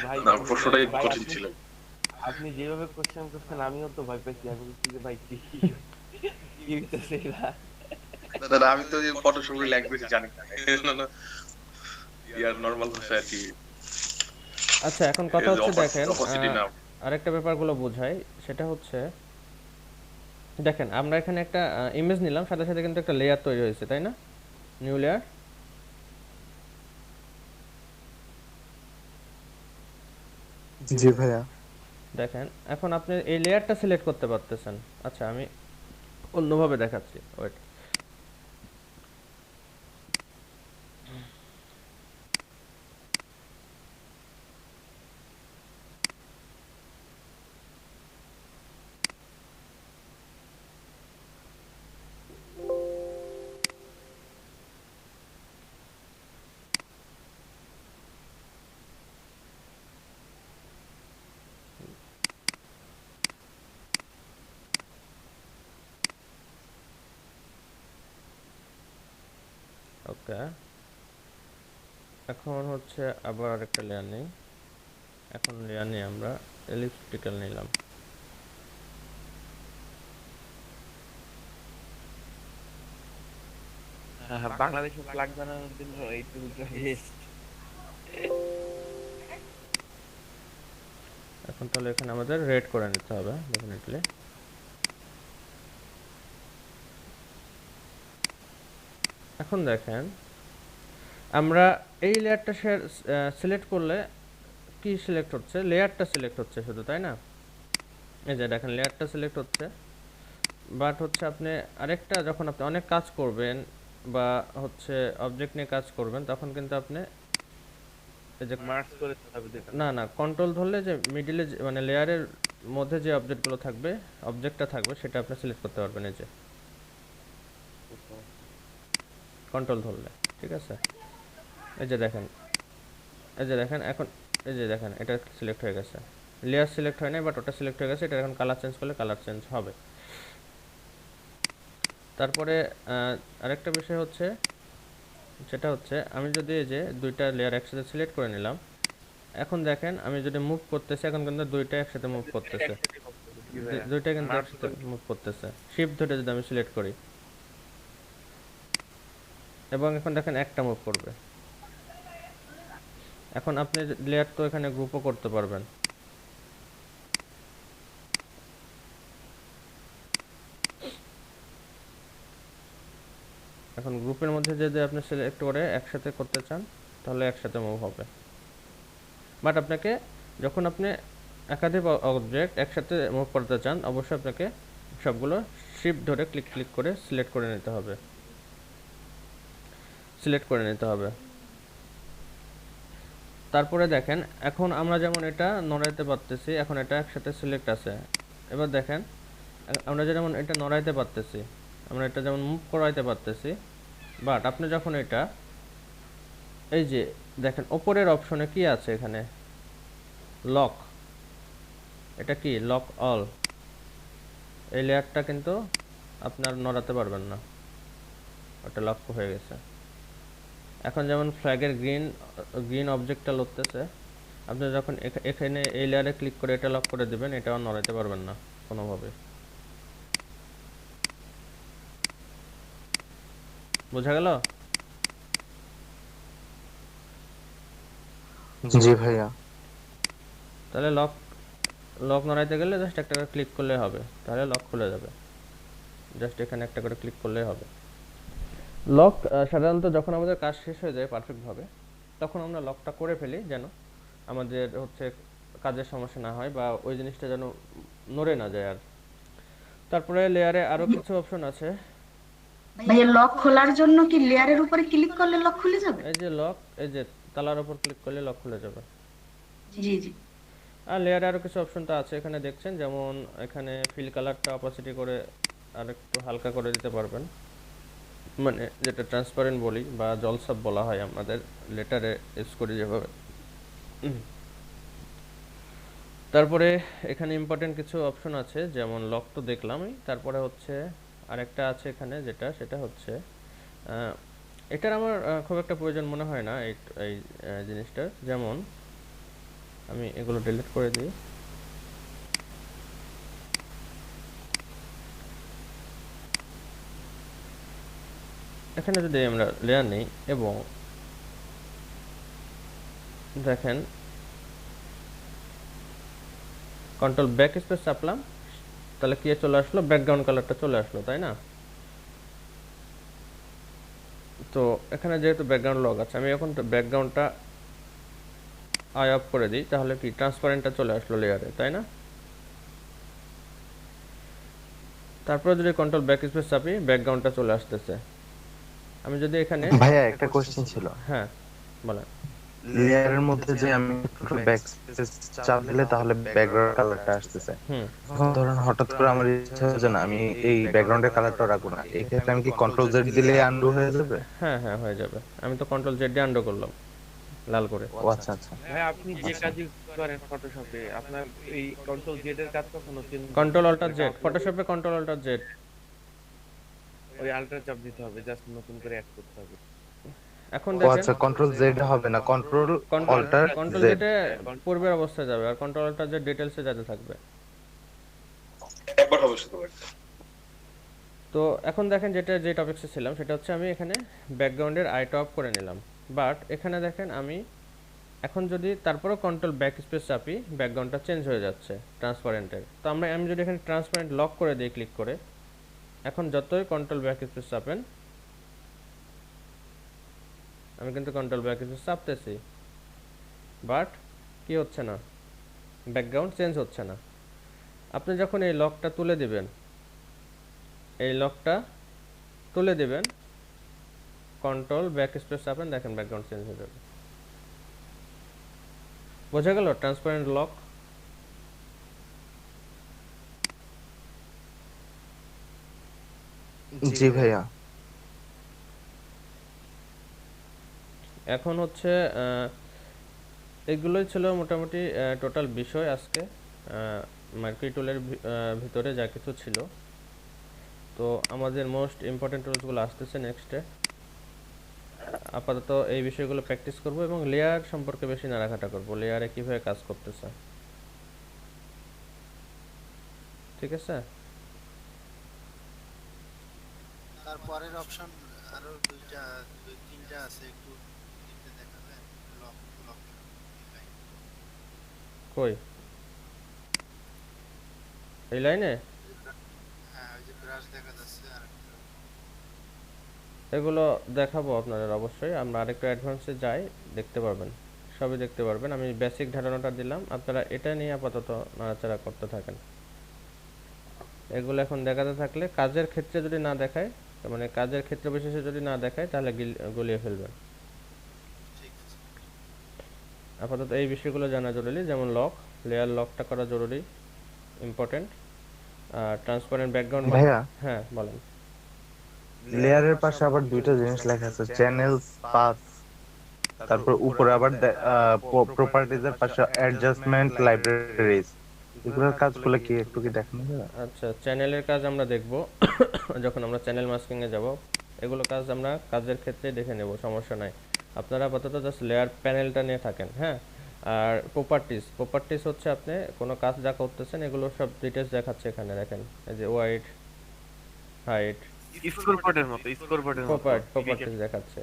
ভাই না প্রশ্নটাই ভাই কঠিন আপনি ছিল। আপনি যেভাবে কোশ্চেন করছেন আমিও তো ভয় পাইছি, আমি বলছি যে ভাই কি কি হইতেছে এরা। না না, আমি তো ফটোশপের ল্যাঙ্গুয়েজ জানি না, না না, ইয়ার নরমাল ভাষা আর কি। আচ্ছা, এখন কথা হচ্ছে দেখেন, অপরচুনিটি না। আরেকটা ব্যাপারগুলো বোঝাই, সেটা হচ্ছে দেখেন আমরা এখানে একটা ইমেজ নিলাম, সাথে সাথে কিন্তু একটা লেয়ার তৈরি হয়েছে, তাই না? New layer. জি ভাইয়া। দেখেন এখন আপনি এই লেয়ারটা সিলেক্ট করতে পারতেছেন। আচ্ছা, আমি অন্যভাবে দেখাচ্ছি, ওয়েট। ওকে, এখন হচ্ছে আবার আরেকটা লেয়ার নেই। এখন লেয়ার নিয়ে আমরা এলিপটিক্যাল নিলাম। বাংলাদেশের ফ্ল্যাগ বানানোর জন্য এই টুলটা বেস্ট। এখন তাহলে এখানে আমাদের রেড করে নিতে হবে ডেফিনেটলি। এখন দেখেন আমরা এই লেয়ারটা সিলেক্ট করলে কি সিলেক্ট হচ্ছে, লেয়ারটা সিলেক্ট হচ্ছে শুধু, তাই না? এই যে দেখেন লেয়ারটা সিলেক্ট হচ্ছে, বাট হচ্ছে আপনি আরেকটা যখন আপনি অনেক কাজ করবেন বা হচ্ছে অবজেক্ট নিয়ে কাজ করবেন তখন কিন্তু আপনি এই যে মার্জ করে দিতে হবে দুটো। না না কন্ট্রোল ধরলে যে মিডিলে মানে লেয়ারের মধ্যে যে অবজেক্টগুলো থাকবে, অবজেক্টটা থাকবে সেটা আপনি সিলেক্ট করতে পারবেন এই যে কন্ট্রোল ধরলে, ঠিক আছে? এই যে দেখেন, এই যে দেখেন এখন এই যে দেখেন এটা সিলেক্ট হয়ে গেছে, লেয়ার সিলেক্ট হয় নাই বাট ওটা সিলেক্ট হয়ে গেছে। এটা এখন কালার চেঞ্জ করলে কালার চেঞ্জ হবে। তারপরে আরেকটা বিষয় হচ্ছে, সেটা হচ্ছে আমি যদি এই যে দুইটা লেয়ার একসাথে সিলেক্ট করে নিলাম, এখন দেখেন আমি যদি মুভ করতেছি এখন কিন্তু দুইটা একসাথে মুভ করতেছে, দুইটা কিন্তু একসাথে মুভ করতেছে। শিফট ধরে যদি আমি সিলেক্ট করি এবং এখন দেখেন একটা মুভ করবে। এখন আপনি লেয়ার তো এখানে গ্রুপও করতে পারবেন। এখন গ্রুপের মধ্যে যদি আপনি সিলেক্ট করে একসাথে করতে চান তাহলে একসাথে মুভ হবে। বাট আপনাকে যখন আপনি একাধিক অবজেক্ট একসাথে মুভ করতে চান অবশ্যই আপনাকে সবগুলো শিফট ধরে ক্লিক করে সিলেক্ট করে নিতে হবে, সিলেক্ট করে নিতে হবে। তারপরে দেখেন এখন আমরা যেমন এটা নড়াইতে পারতেছি, এখন এটা একসাথে সিলেক্ট আছে। এবার দেখেন আমরা যেমন এটা নড়াইতে পারতেছি, আমরা এটা যেমন মুভ করাইতে পারতেছি, বাট আপনি যখন এটা এই যে দেখেন ওপরের অপশনে কি আছে এখানে লক, এটা কি লক অল, এই লেয়ারটা কিন্তু আপনার নড়াতে পারবেন না, ওটা লক হয়ে গেছে। এখন যেমন ফ্ল্যাগের গ্রিন অবজেক্টটা লড়তেছে, আপনি যখন এখানে এই লেয়ারে ক্লিক করে এটা লক করে দিবেন, এটা আর নড়াতে পারবেন না কোনোভাবে। বোঝা গেল? জি ভাইয়া। তাহলে লক নড়াইতে গেলে জাস্ট একটা করে ক্লিক করলে হবে, তাহলে লক খুলে যাবে। জাস্ট এখানে একটা করে ক্লিক করলেই হবে। লক সাধারণত যখন আমাদের কাজ শেষ হয়ে যায় পারফেক্টভাবে তখন আমরা লকটা করে ফেলি যেন আমাদের হচ্ছে কাজের সমস্যা না হয় বা ওই জিনিসটা যেন নড়ে না যায় আর। তারপরে লেয়ারে আরো কিছু অপশন আছে। ভাইয়া লক খোলার জন্য কি লেয়ারের উপরে ক্লিক করলে লক খুলে যাবে? এই যে লক, এই যে তালার উপর ক্লিক করলে লক খুলে যাবে। জি জি। আর লেয়ারে আরো কিছু অপশন তো আছে এখানে দেখছেন, যেমন এখানে ফিল কালারটা অপাসিটি করে আর একটু হালকা করে দিতে পারবেন, মানে যেটা ট্রান্সপারেন্ট বলি বা জলসাপ বলা হয় আমাদের লেটারে ইউজ করি যেভাবে। তারপরে এখানে ইম্পর্টেন্ট কিছু অপশন আছে, যেমন লক তো দেখলামই, তারপরে হচ্ছে আরেকটা আছে এখানে যেটা, সেটা হচ্ছে এটার আমার খুব একটা প্রয়োজন মনে হয় না এই এই জিনিসটার। যেমন আমি এগুলো ডিলিট করে দিই। এখানে যদি আমরা লেয়ার নেই এবং দেখেন কন্ট্রোল ব্যাক স্পেস চাপলাম, তাহলে কি চলে আসলো, ব্যাকগ্রাউন্ড কালারটা চলে আসলো, তাই না? তো এখানে যেহেতু ব্যাকগ্রাউন্ড লক আছে, আমি এখন ব্যাকগ্রাউন্ডটা আই অফ করে দিই, তাহলে কি ট্রান্সপারেন্টটা চলে আসলো লেয়ারে, তাই না? তারপরে যদি কন্ট্রোল ব্যাক স্পেস চাপি ব্যাকগ্রাউন্ডটা চলে আসতেছে। আমি যদি এখানে ভাইয়া একটা কোশ্চেন ছিল, হ্যাঁ বলেন। লেয়ারের মধ্যে যে আমি ব্যাক স্পেস চাপ দিলে তাহলে ব্যাকগ্রাউন্ড কালারটা আসতেছে, এখন ধরুন হঠাৎ করে আমার ইচ্ছা হচ্ছে না আমি এই ব্যাকগ্রাউন্ডের কালারটা রাখবো না, এই ক্ষেত্রে আমি কি কন্ট্রোল জেড দিলে আনডু হয়ে যাবে? হ্যাঁ হ্যাঁ হয়ে যাবে। আমি তো কন্ট্রোল জেড দিয়ে আনডু করলাম লাল করে। ও আচ্ছা আচ্ছা। ভাই আপনি যে কাজই করেন ফটোশপে আপনার এই কন্ট্রোল জেড এর কাজ কখনো চেঞ্জ কন্ট্রোল অল্টার জেড, ফটোশপে কন্ট্রোল অল্টার জেড, ওই আল্ট্রা চাপ দিতে হবে, জাস্ট নতুন করে অ্যাড করতে হবে। এখন ও দেখেন আচ্ছা, কন্ট্রোল জেড হবে না, কন্ট্রোল অল্টার কন্ট্রোল জেড। জেডে পূর্বের অবস্থায় যাবে আর কন্ট্রোল অল্টার জেড ডিটেইলসে যেতে থাকবে। একবার হবে শুধু। তো এখন দেখেন যে টপিকসে ছিলাম সেটা হচ্ছে আমি এখানে ব্যাকগ্রাউন্ডের আইটা অফ করে নিলাম, বাট এখানে দেখেন আমি এখন যদি তারপরও কন্ট্রোল ব্যাক স্পেস চাপি ব্যাকগ্রাউন্ডটা চেঞ্জ হয়ে যাচ্ছে ট্রান্সপারেন্টের। তো আমি যদি এখানে ট্রান্সপারেন্ট লক করে দিই ক্লিক করে, এখন যতই কন্ট্রোল ব্যাক স্পেস চাপেন, আমি কিন্তু কন্ট্রোল ব্যাক স্পেস চাপতেছি, বাট কি হচ্ছে না, ব্যাকগ্রাউন্ড চেঞ্জ হচ্ছে না। আপনি যখন এই লকটা তুলে দিবেন, এই লকটা তুলে দিবেন, কন্ট্রোল ব্যাক স্পেস চাপেন, দেখেন ব্যাকগ্রাউন্ড চেঞ্জ হয়ে যাবে। বোঝা গেল ট্রান্সপারেন্ট লক? জি ভাইয়া। এখন হচ্ছে এগুলোই ছিল মোটামুটি টোটাল বিষয় আজকে মার্কেট টুলের ভিতরে যা কিছু ছিল। তো আমাদের মোস্ট ইম্পর্টেন্ট টুলসগুলো আসতেছে নেক্সটে। আপাতত এই বিষয়গুলো প্র্যাকটিস করব এবং লেয়ার সম্পর্কে বেশি নাড়াঘাটা করব, লেয়ারে কিভাবে কাজ করতেছে। ঠিক আছে? তারপরের অপশন আরো দুই তিনটা আছে, একটু দেখতে দেখাবেন? লক লক কই এই লাইনে? হ্যাঁ, ওই যে ব্রাশ দেখা যাচ্ছে আর এগুলো দেখাবো আপনাদের অবশ্যই। আমরা আরেকটু অ্যাডভান্সে যাই, দেখতে পারবেন, সবই দেখতে পারবেন। আমি বেসিক ধারণাটা দিলাম, আপনারা এটা নিয়ে আপাতত নাড়াচাড়া করতে থাকেন। এগুলো এখন দেখাতে থাকলে কাজের ক্ষেত্রে যদি না দেখায়, তার মানে কাজের ক্ষেত্র বিশেষে যদি না দেখায়, তাহলে গুলিয়ে ফেলবেন। ঠিক আছে। আপাতত এই বিষয়গুলো জানা জরুরি, যেমন লক, লেয়ার লকটা করা জরুরি, ইম্পর্টেন্ট। Transparent background. ভাইয়া, হ্যাঁ বলেন। লেয়ারের পাশে আবার দুইটা জিনিস লেখা আছে, চ্যানেল পাথ, তারপর উপরে আবার প্রপার্টিজ এর পাশে অ্যাডজাস্টমেন্ট লাইব্রেরিজ। এগুলোর কাজগুলো কি একটু কি দেখানো যাবে? আচ্ছা, চ্যানেলের কাজ আমরা দেখব যখন আমরা চ্যানেল মাস্কিং এ যাব। এগুলো কাজ আমরা কাজের ক্ষেত্রে দেখে নেব, সমস্যা নাই। আপনারা আপাতত জাস্ট লেয়ার প্যানেলটা নিয়ে থাকেন। হ্যাঁ, আর প্রপার্টিজ হচ্ছে আপনি কোনো কাজ যা করতেছেন এগুলো সব ডিটেইলস দেখাচ্ছে এখানে। দেখেন এই যে ওয়াইড, হাইট, স্কোরবোর্ডের মতো, স্কোরবোর্ডের মতো প্রপার্টিজ দেখাচ্ছে।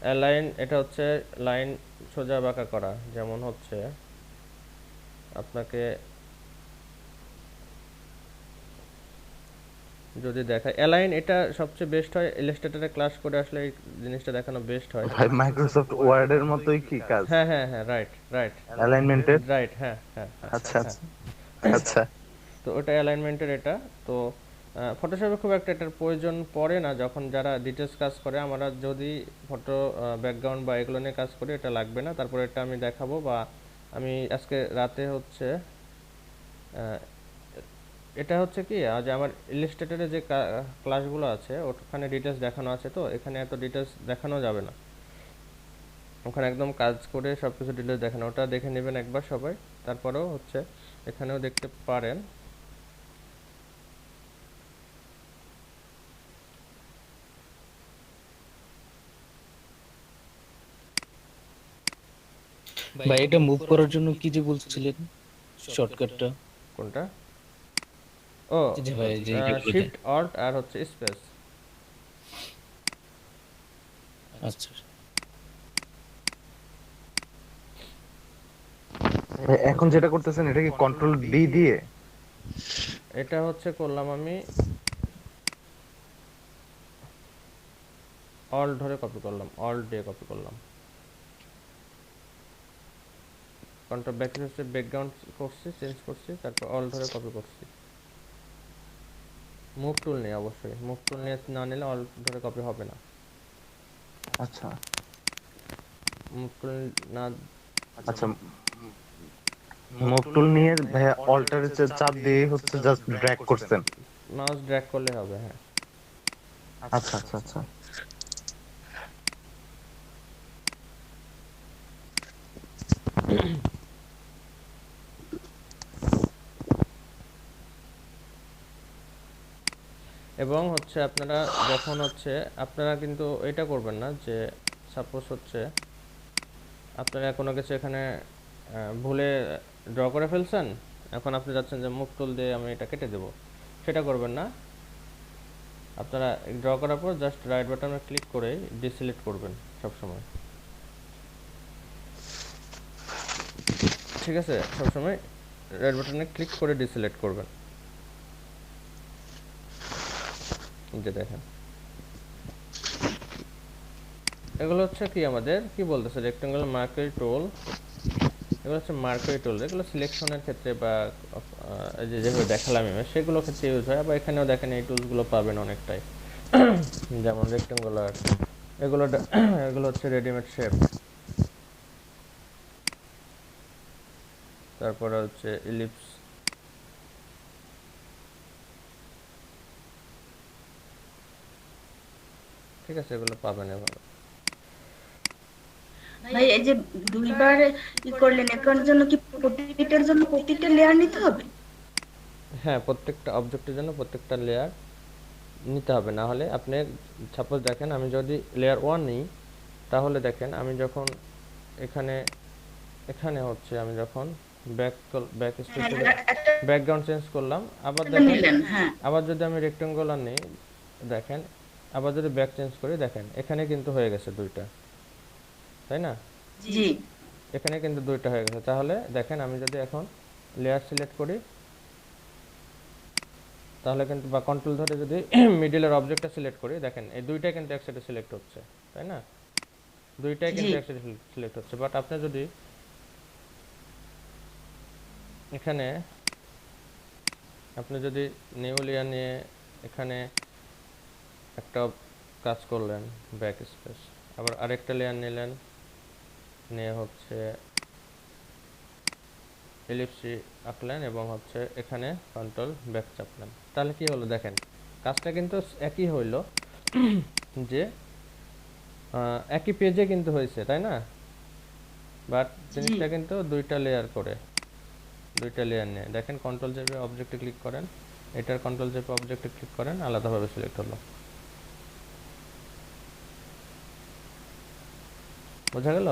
অ্যালাইন, এটা হচ্ছে লাইন সোজা বাঁকা করা, যেমন হচ্ছে আপনাকে যদি দেখায় অ্যালাইন, এটা সবচেয়ে বেস্ট হয় ইলাস্ট্রেটরে ক্লাস করে আসলে এই জিনিসটা দেখানো বেস্ট হয়। ভাই মাইক্রোসফট ওয়ার্ড এর মতোই কি কাজ? হ্যাঁ হ্যাঁ হ্যাঁ, রাইট রাইট অ্যালাইনমেন্টের? রাইট, হ্যাঁ হ্যাঁ হ্যাঁ, আচ্ছা হ্যাঁ। আচ্ছা আচ্ছা। তো ওটা অ্যালাইনমেন্টের এটা। তো ফটোশপে খুব একটা এটার প্রয়োজন পড়ে না, যখন যারা ডিটেলস কাজ করে। আমরা যদি ফটো ব্যাকগ্রাউন্ড বা এগুলো নিয়ে কাজ করি এটা লাগবে না। তারপরে এটা আমি দেখাবো, বা আমি আজকে রাতে হচ্ছে এটা হচ্ছে কি, আজ আমার ইলাস্ট্রেটরে যে ক্লাসগুলো আছে ওখানে ডিটেলস দেখানো আছে, তো এখানে এত ডিটেলস দেখানো যাবে না। ওখানে একদম কাজ করে সব কিছু ডিটেলস দেখানো, ওটা দেখে নেবেন একবার সবাই। তারপরেও হচ্ছে এখানেও দেখতে পারেন। ভাই এটা মুভ করার জন্য কি যে বলছিলেন শর্টকাটটা? কোনটা? ও জি ভাই, যে শিফট অল্ট আর হচ্ছে স্পেস। আচ্ছা, ভাই এখন যেটা করতেছেন এটা কি কন্ট্রোল ডি দিয়ে? এটা হচ্ছে করলাম আমি অল্ট ধরে কপি করলাম, অল্ট দিয়ে কপি করলাম। কন্ট্রোল ব্যাক হচ্ছে ব্যাকগ্রাউন্ড করছি, চেঞ্জ করছি, তারপর অল্ট ধরে কপি করছি। মুভ টুল নিয়ে, অবশ্যই মুভ টুল নিয়ে না নিলে অল্ট ধরে কপি হবে না। আচ্ছা মুভ টুল না, আচ্ছা। মুভ টুল নিয়ে ভাইয়া অল্টার চাপ দিয়ে হচ্ছে জাস্ট ড্র্যাগ করছেন? মাউস ড্র্যাগ করলে হবে, হ্যাঁ। আচ্ছা আচ্ছা আচ্ছা। এবং হচ্ছে আপনারা যখন হচ্ছে আপনারা কিন্তু এটা করবেন না যে সাপোজ হচ্ছে আপনারা কোনো কিছু এখানে ভুলে ড্র করে ফেলছেন, এখন আপনি যাচ্ছেন যে মুভ টুল দিয়ে আমি এটা কেটে দেব, সেটা করবেন না। আপনারা ড্র করার পর জাস্ট রাইট বাটনে ক্লিক করে ডিসিলেক্ট করবেন সবসময়, ঠিক আছে? সবসময় রাইট বাটনে ক্লিক করে ডিসিলেক্ট করবেন। যে দেখেন এগুলো হচ্ছে কি আমাদের কি বলতেছে রেক্টেঙ্গুলার মার্কারি টুল, এগুলো হচ্ছে মার্কারি টুল, এগুলো সিলেকশনের ক্ষেত্রে বা যেভাবে দেখালাম আমি সেগুলোর ক্ষেত্রে ইউজ হয়। আবার এখানেও দেখেন এই টুলসগুলো পাবেন অনেকটাই, যেমন রেক্টেঙ্গুলার, এগুলো এগুলো হচ্ছে রেডিমেড শেপ, তারপরে হচ্ছে ইলিপস, ঠিক আছে? এগুলো পাবেন এভাবে। ভাই এই যে দুইবার করলেন এটার জন্য কি প্রতিটার জন্য প্রতিটা লেয়ার নিতে হবে? হ্যাঁ, প্রত্যেকটা অবজেক্টের জন্য প্রত্যেকটা লেয়ার নিতে হবে, না হলে আপনি সাপোজ দেখেন আমি যদি লেয়ার 1 নিই তাহলে দেখেন আমি যখন এখানে এখানে হচ্ছে আমি যখন ব্যাক স্পেসে ব্যাকগ্রাউন্ড চেঞ্জ করলাম, আবার দেখেন আবার যদি আমি রেক্টেঙ্গুলার নিই দেখেন, আবার যদি ব্যাক চেঞ্জ করি দেখেন এখানে কিন্তু হয়ে গেছে দুইটা, তাই না? জি, এখানে কিন্তু দুইটা হয়ে গেছে। তাহলে দেখেন আমি যদি এখন লেয়ার সিলেক্ট করি তাহলে কিন্তু, বা কন্ট্রোল ধরে যদি মিডলের অবজেক্টটা সিলেক্ট করি দেখেন এই দুইটাই কিন্তু একসাথে সিলেক্ট হচ্ছে, তাই না? দুইটাই কিন্তু একসাথে সিলেক্ট হচ্ছে। বাট আপনি যদি এখানে আপনি যদি নিউ লেয়ার নিয়ে এখানে একটা কাজ করলেন ব্যাক স্পেস, আবার আরেকটা লেয়ার নিলেন, নিয়ে হচ্ছে এলিপসি আঁকলেন এবং হচ্ছে এখানে কন্ট্রোল ব্যাক চাপলেন, তাহলে কি হলো দেখেন কাজটা কিন্তু একই হইলো, যে একই পেজে কিন্তু হয়েছে, তাই না? বাট জিনিসটা কিন্তু দুইটা লেয়ার করে, দুইটা লেয়ার নিয়ে দেখেন কন্ট্রোল চেপে অবজেক্টে ক্লিক করেন, এটার কন্ট্রোল চেপে অবজেক্টে ক্লিক করেন, আলাদাভাবে সিলেক্ট হলো। বোঝা গেল?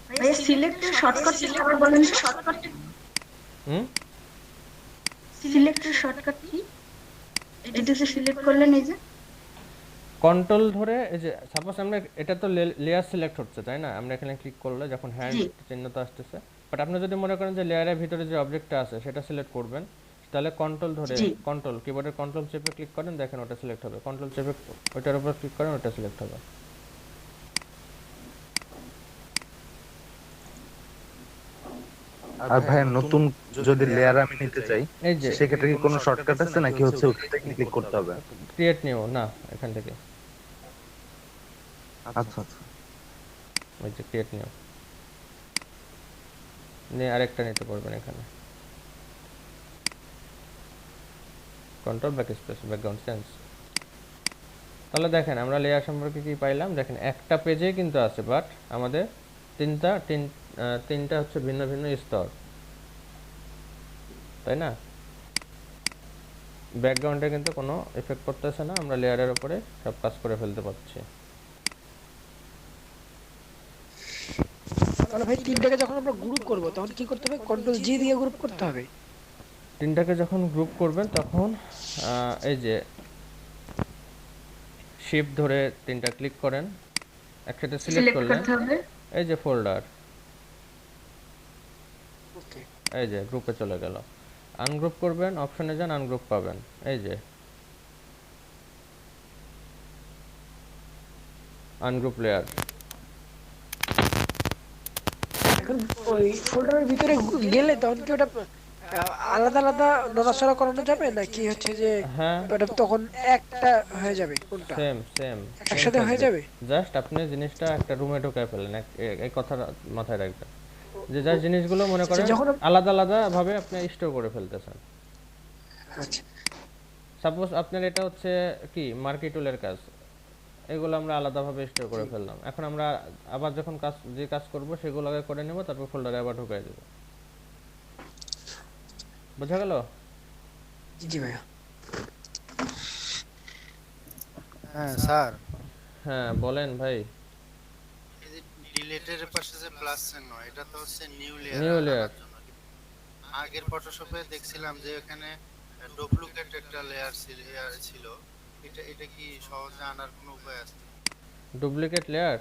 ভাই সিলেক্টের শর্টকাটটা আবার বলেন তো। সিলেক্টের শর্টকাট কি? এটা যে সিলেক্ট করলেন এই যে কন্ট্রোল ধরে এই যে সাপোজ আমরা এটা তো লেয়ার সিলেক্ট হচ্ছে, তাই না? আমরা এখানে ক্লিক করলে যখন হ্যান্ড চিহ্নটা আসতেছে, বাট আপনি যদি মনে করেন যে লেয়ারের ভিতরে যে অবজেক্টটা আছে সেটা সিলেক্ট করবেন, তাহলে কন্ট্রোল ধরে কন্ট্রোল কিবোর্ডের কন্ট্রোল চেপে ক্লিক করেন, দেখেন ওটা সিলেক্ট হবে। কন্ট্রোল চেপে ওটার উপর ক্লিক করেন, ওটা সিলেক্ট হবে। আর ভাই নতুন যদি লেয়ার আমি নিতে চাই এই যে সেক্ষেত্রে কি কোনো শর্টকাট আছে নাকি হচ্ছে ওটাতে ক্লিক করতে হবে? ক্রিয়েট নিউ না, এখান থেকে আচ্ছা আচ্ছা, ওই যে ক্রিয়েট নিউ নিয়ে আরেকটা নিতে পারবেন, এখানে control back space background change. তাহলে দেখেন আমরা লেয়ার সম্পর্কে কি পাইলাম, দেখেন একটা পেজে কিন্তু আছে, বাট আমাদের তিনটা হচ্ছে ভিন্ন ভিন্ন স্তর, তাই না? ব্যাকগ্রাউন্ডে কিন্তু কোনো এফেক্ট করতেছে না, আমরা লেয়ারের উপরে সব কাজ করে ফেলতে পারছি। তাহলে ভাই তিনটাকে যখন আমরা গ্রুপ করব তখন কি করতে হবে? কন্ট্রোল জি দিয়ে গ্রুপ করতে হবে। তিনটাকে যখন গ্রুপ করবেন তখন এই যে শিফট ধরে তিনটা ক্লিক করেন, একসাথে সিলেক্ট করলেন, এই যে ফোল্ডার, এই যে গ্রুপে চলে গেল। আনগ্রুপ করবেন, অপশনে যান, আনগ্রুপ পাবেন, এই যে আনগ্রুপ লেয়ার। এখন ওই ফোল্ডারের ভিতরে গেলে তখন কি ওটা আলাদা আলাদা নড়াচড়া করানো যাবে নাকি হচ্ছে যে ওটা তখন একটা হয়ে যাবে? কোনটা সেম একসাথে হয়ে যাবে? জাস্ট আপনি জিনিসটা একটা রুমে ঢোকায় ফেলেন, এই কথা মাথায় রাখবেন যে যার জিনিসগুলো মনে করেন আলাদা আলাদা ভাবে আপনি স্টোর করে ফেলতেছেন। আচ্ছা, সাপোজ আপনার এটা হচ্ছে কি মার্কি টুলের কাজ, এগুলো আমরা আলাদাভাবে স্টোর করে ফেললাম। এখন আমরা আবার যখন যে কাজ করব সেগুলো আগে করে নেব, তারপর ফোল্ডারে আবার ঢুকাই দেব। বোঝা গেল? জি ভাইয়া। হ্যাঁ স্যার। হ্যাঁ বলেন ভাই। এই যে ডিলিটের পাশে যে প্লাস চিহ্ন, এটা তো হচ্ছে নিউ নিউ লেয়ার লেয়ার। আগের ফটোশপে দেখছিলাম যে এখানে ডুপ্লিকেট একটা লেয়ার ছিল। এটা কি সহজে আনার কোনো উপায় আছে? ডুপ্লিকেট লেয়ার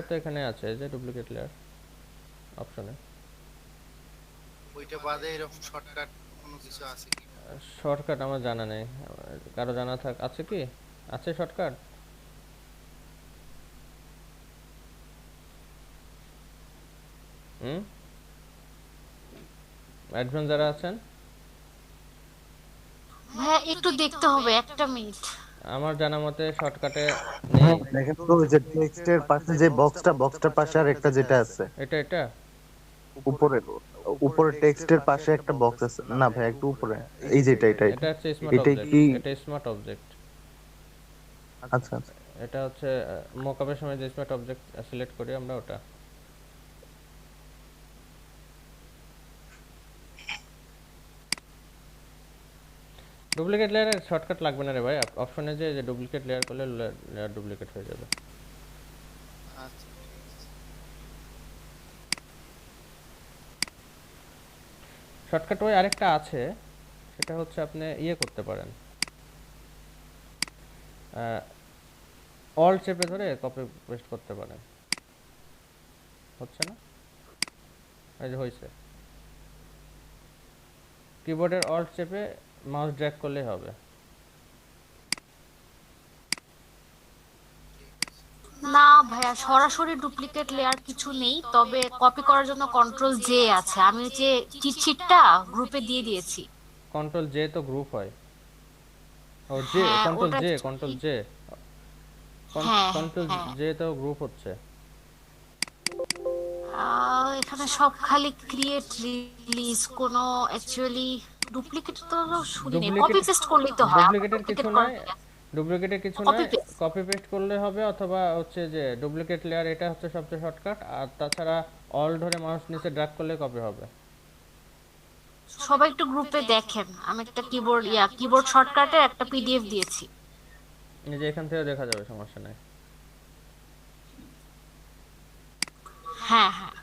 তো এখানে আছে, এই যে ডুপ্লিকেট লেয়ার অপশনে। ওইটা বাদে এরকম শর্টকাট কোনো কিছু আছে কি? শর্টকাট আমার জানা নেই, কারো জানা আছে কি? আছে শর্টকাট? অ্যাডভান্স যারা আছেন হ্যাঁ একটু দেখতে হবে, একটা মিনিট। আমার জানা মতে শর্টকাটে নেই। দেখেন তো যে টেক্সটের পাশে যে বক্সটার পাশে আর একটা যেটা আছে, এটা উপরে উপরে টেক্সটের পাশে একটা বক্স আছে না ভাই, একটু উপরে, এই যে এটা এটা হচ্ছে স্মার্ট এটা অবজেক্ট, কি? এটা স্মার্ট অবজেক্ট। আচ্ছা আচ্ছা, এটা হচ্ছে মকআপের সময় যে স্মার্ট অবজেক্ট সিলেক্ট করি আমরা, ওটা। ডুপ্লিকেট লেয়ারের শর্টকাট লাগবে না রে ভাই, অপশনে যে ডুপ্লিকেট লেয়ার করলে লেয়ার ডুপ্লিকেট হয়ে যাবে। আচ্ছা ঠিক আছে। শর্টকাট ওই আরেকটা আছে, সেটা হচ্ছে আপনি ইয়ে করতে পারেন, অল্ট চেপে ধরে কপি পেস্ট করতে পারেন। হচ্ছে না? এই যে হয়েছে। কিবোর্ডের অল্ট চেপে মাউস ড্র্যাগ করলেই হবে। না ভাইয়া, সরাসরি ডুপ্লিকেট লেয়ার কিছু নেই, তবে কপি করার জন্য কন্ট্রোল জে আছে। আমি যে চিটটা গ্রুপে দিয়ে দিয়েছি। কন্ট্রোল জে তো গ্রুপ হয়। ও G, control G control G তো গ্রুপ হচ্ছে। এখানে সব খালি ক্রিয়েট রিলিজ, কোনো অ্যাকচুয়ালি ডুপ্লিকেট তো শুনিনি। কপি পেস্ট করলেই তো হয়। ডুপ্লিকেটের কিছু নাই, কপি পেস্ট করলে হবে, অথবা হচ্ছে যে ডুপ্লিকেট লেয়ার, এটা হচ্ছে সবচেয়ে শর্টকাট। আর তাছাড়া অল ধরে মাউস নিচে ড্র্যাগ করলে কপি হবে। সবাই একটু গ্রুপে দেখেন, আমি একটা কিবোর্ড শর্টকাটের একটা পিডিএফ দিয়েছি। এই যে এখান থেকে দেখা যাবে, সমস্যা নাই। হ্যাঁ হ্যাঁ,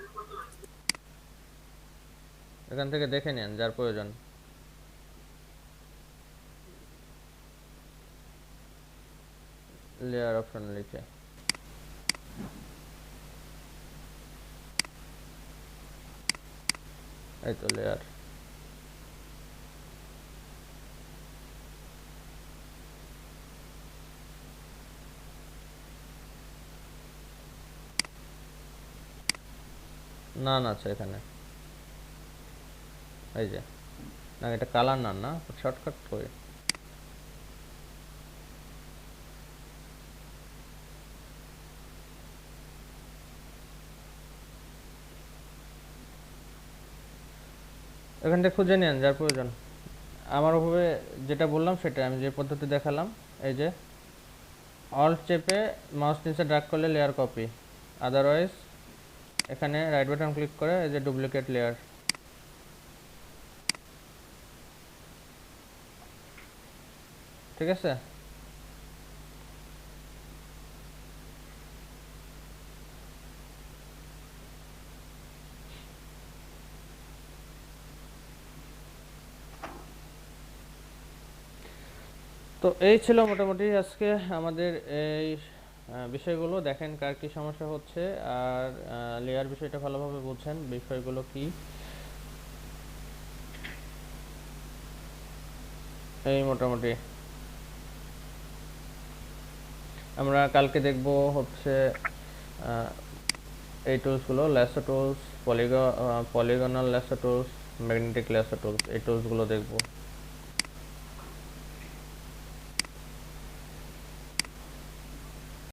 এখান থেকে দেখে নেন যার প্রয়োজন। লেয়ার অপশন লিখে এই তো লেয়ার। না আছে এখানে, এই যে না, এটা কালার না শর্টকাট করে। এখান থেকে খুঁজে নেন যার প্রয়োজন। আমার ওভাবে যেটা বললাম সেটা, আমি যে পদ্ধতি দেখালাম, এই যে অল্ট চেপে মাউস নিচে ড্র্যাগ করলে লেয়ার কপি, আদারওয়াইজ এখানে রাইট বাটন ক্লিক করে এই যে ডুপ্লিকেট লেয়ার। ঠিক আছে? তো এই ছিল মোটামুটি আজকে আমাদের এই বিষয়গুলো। দেখেন কার কি সমস্যা হচ্ছে, আর লেয়ার বিষয়টা ভালোভাবে বুঝছেন, বিষয়গুলো কি। এই মোটামুটি আমরা কালকে দেখব হচ্ছে এই টুলসগুলো, lasso tools, polygonal lasso tools, magnetic lasso tools, এই টুলসগুলো দেখব।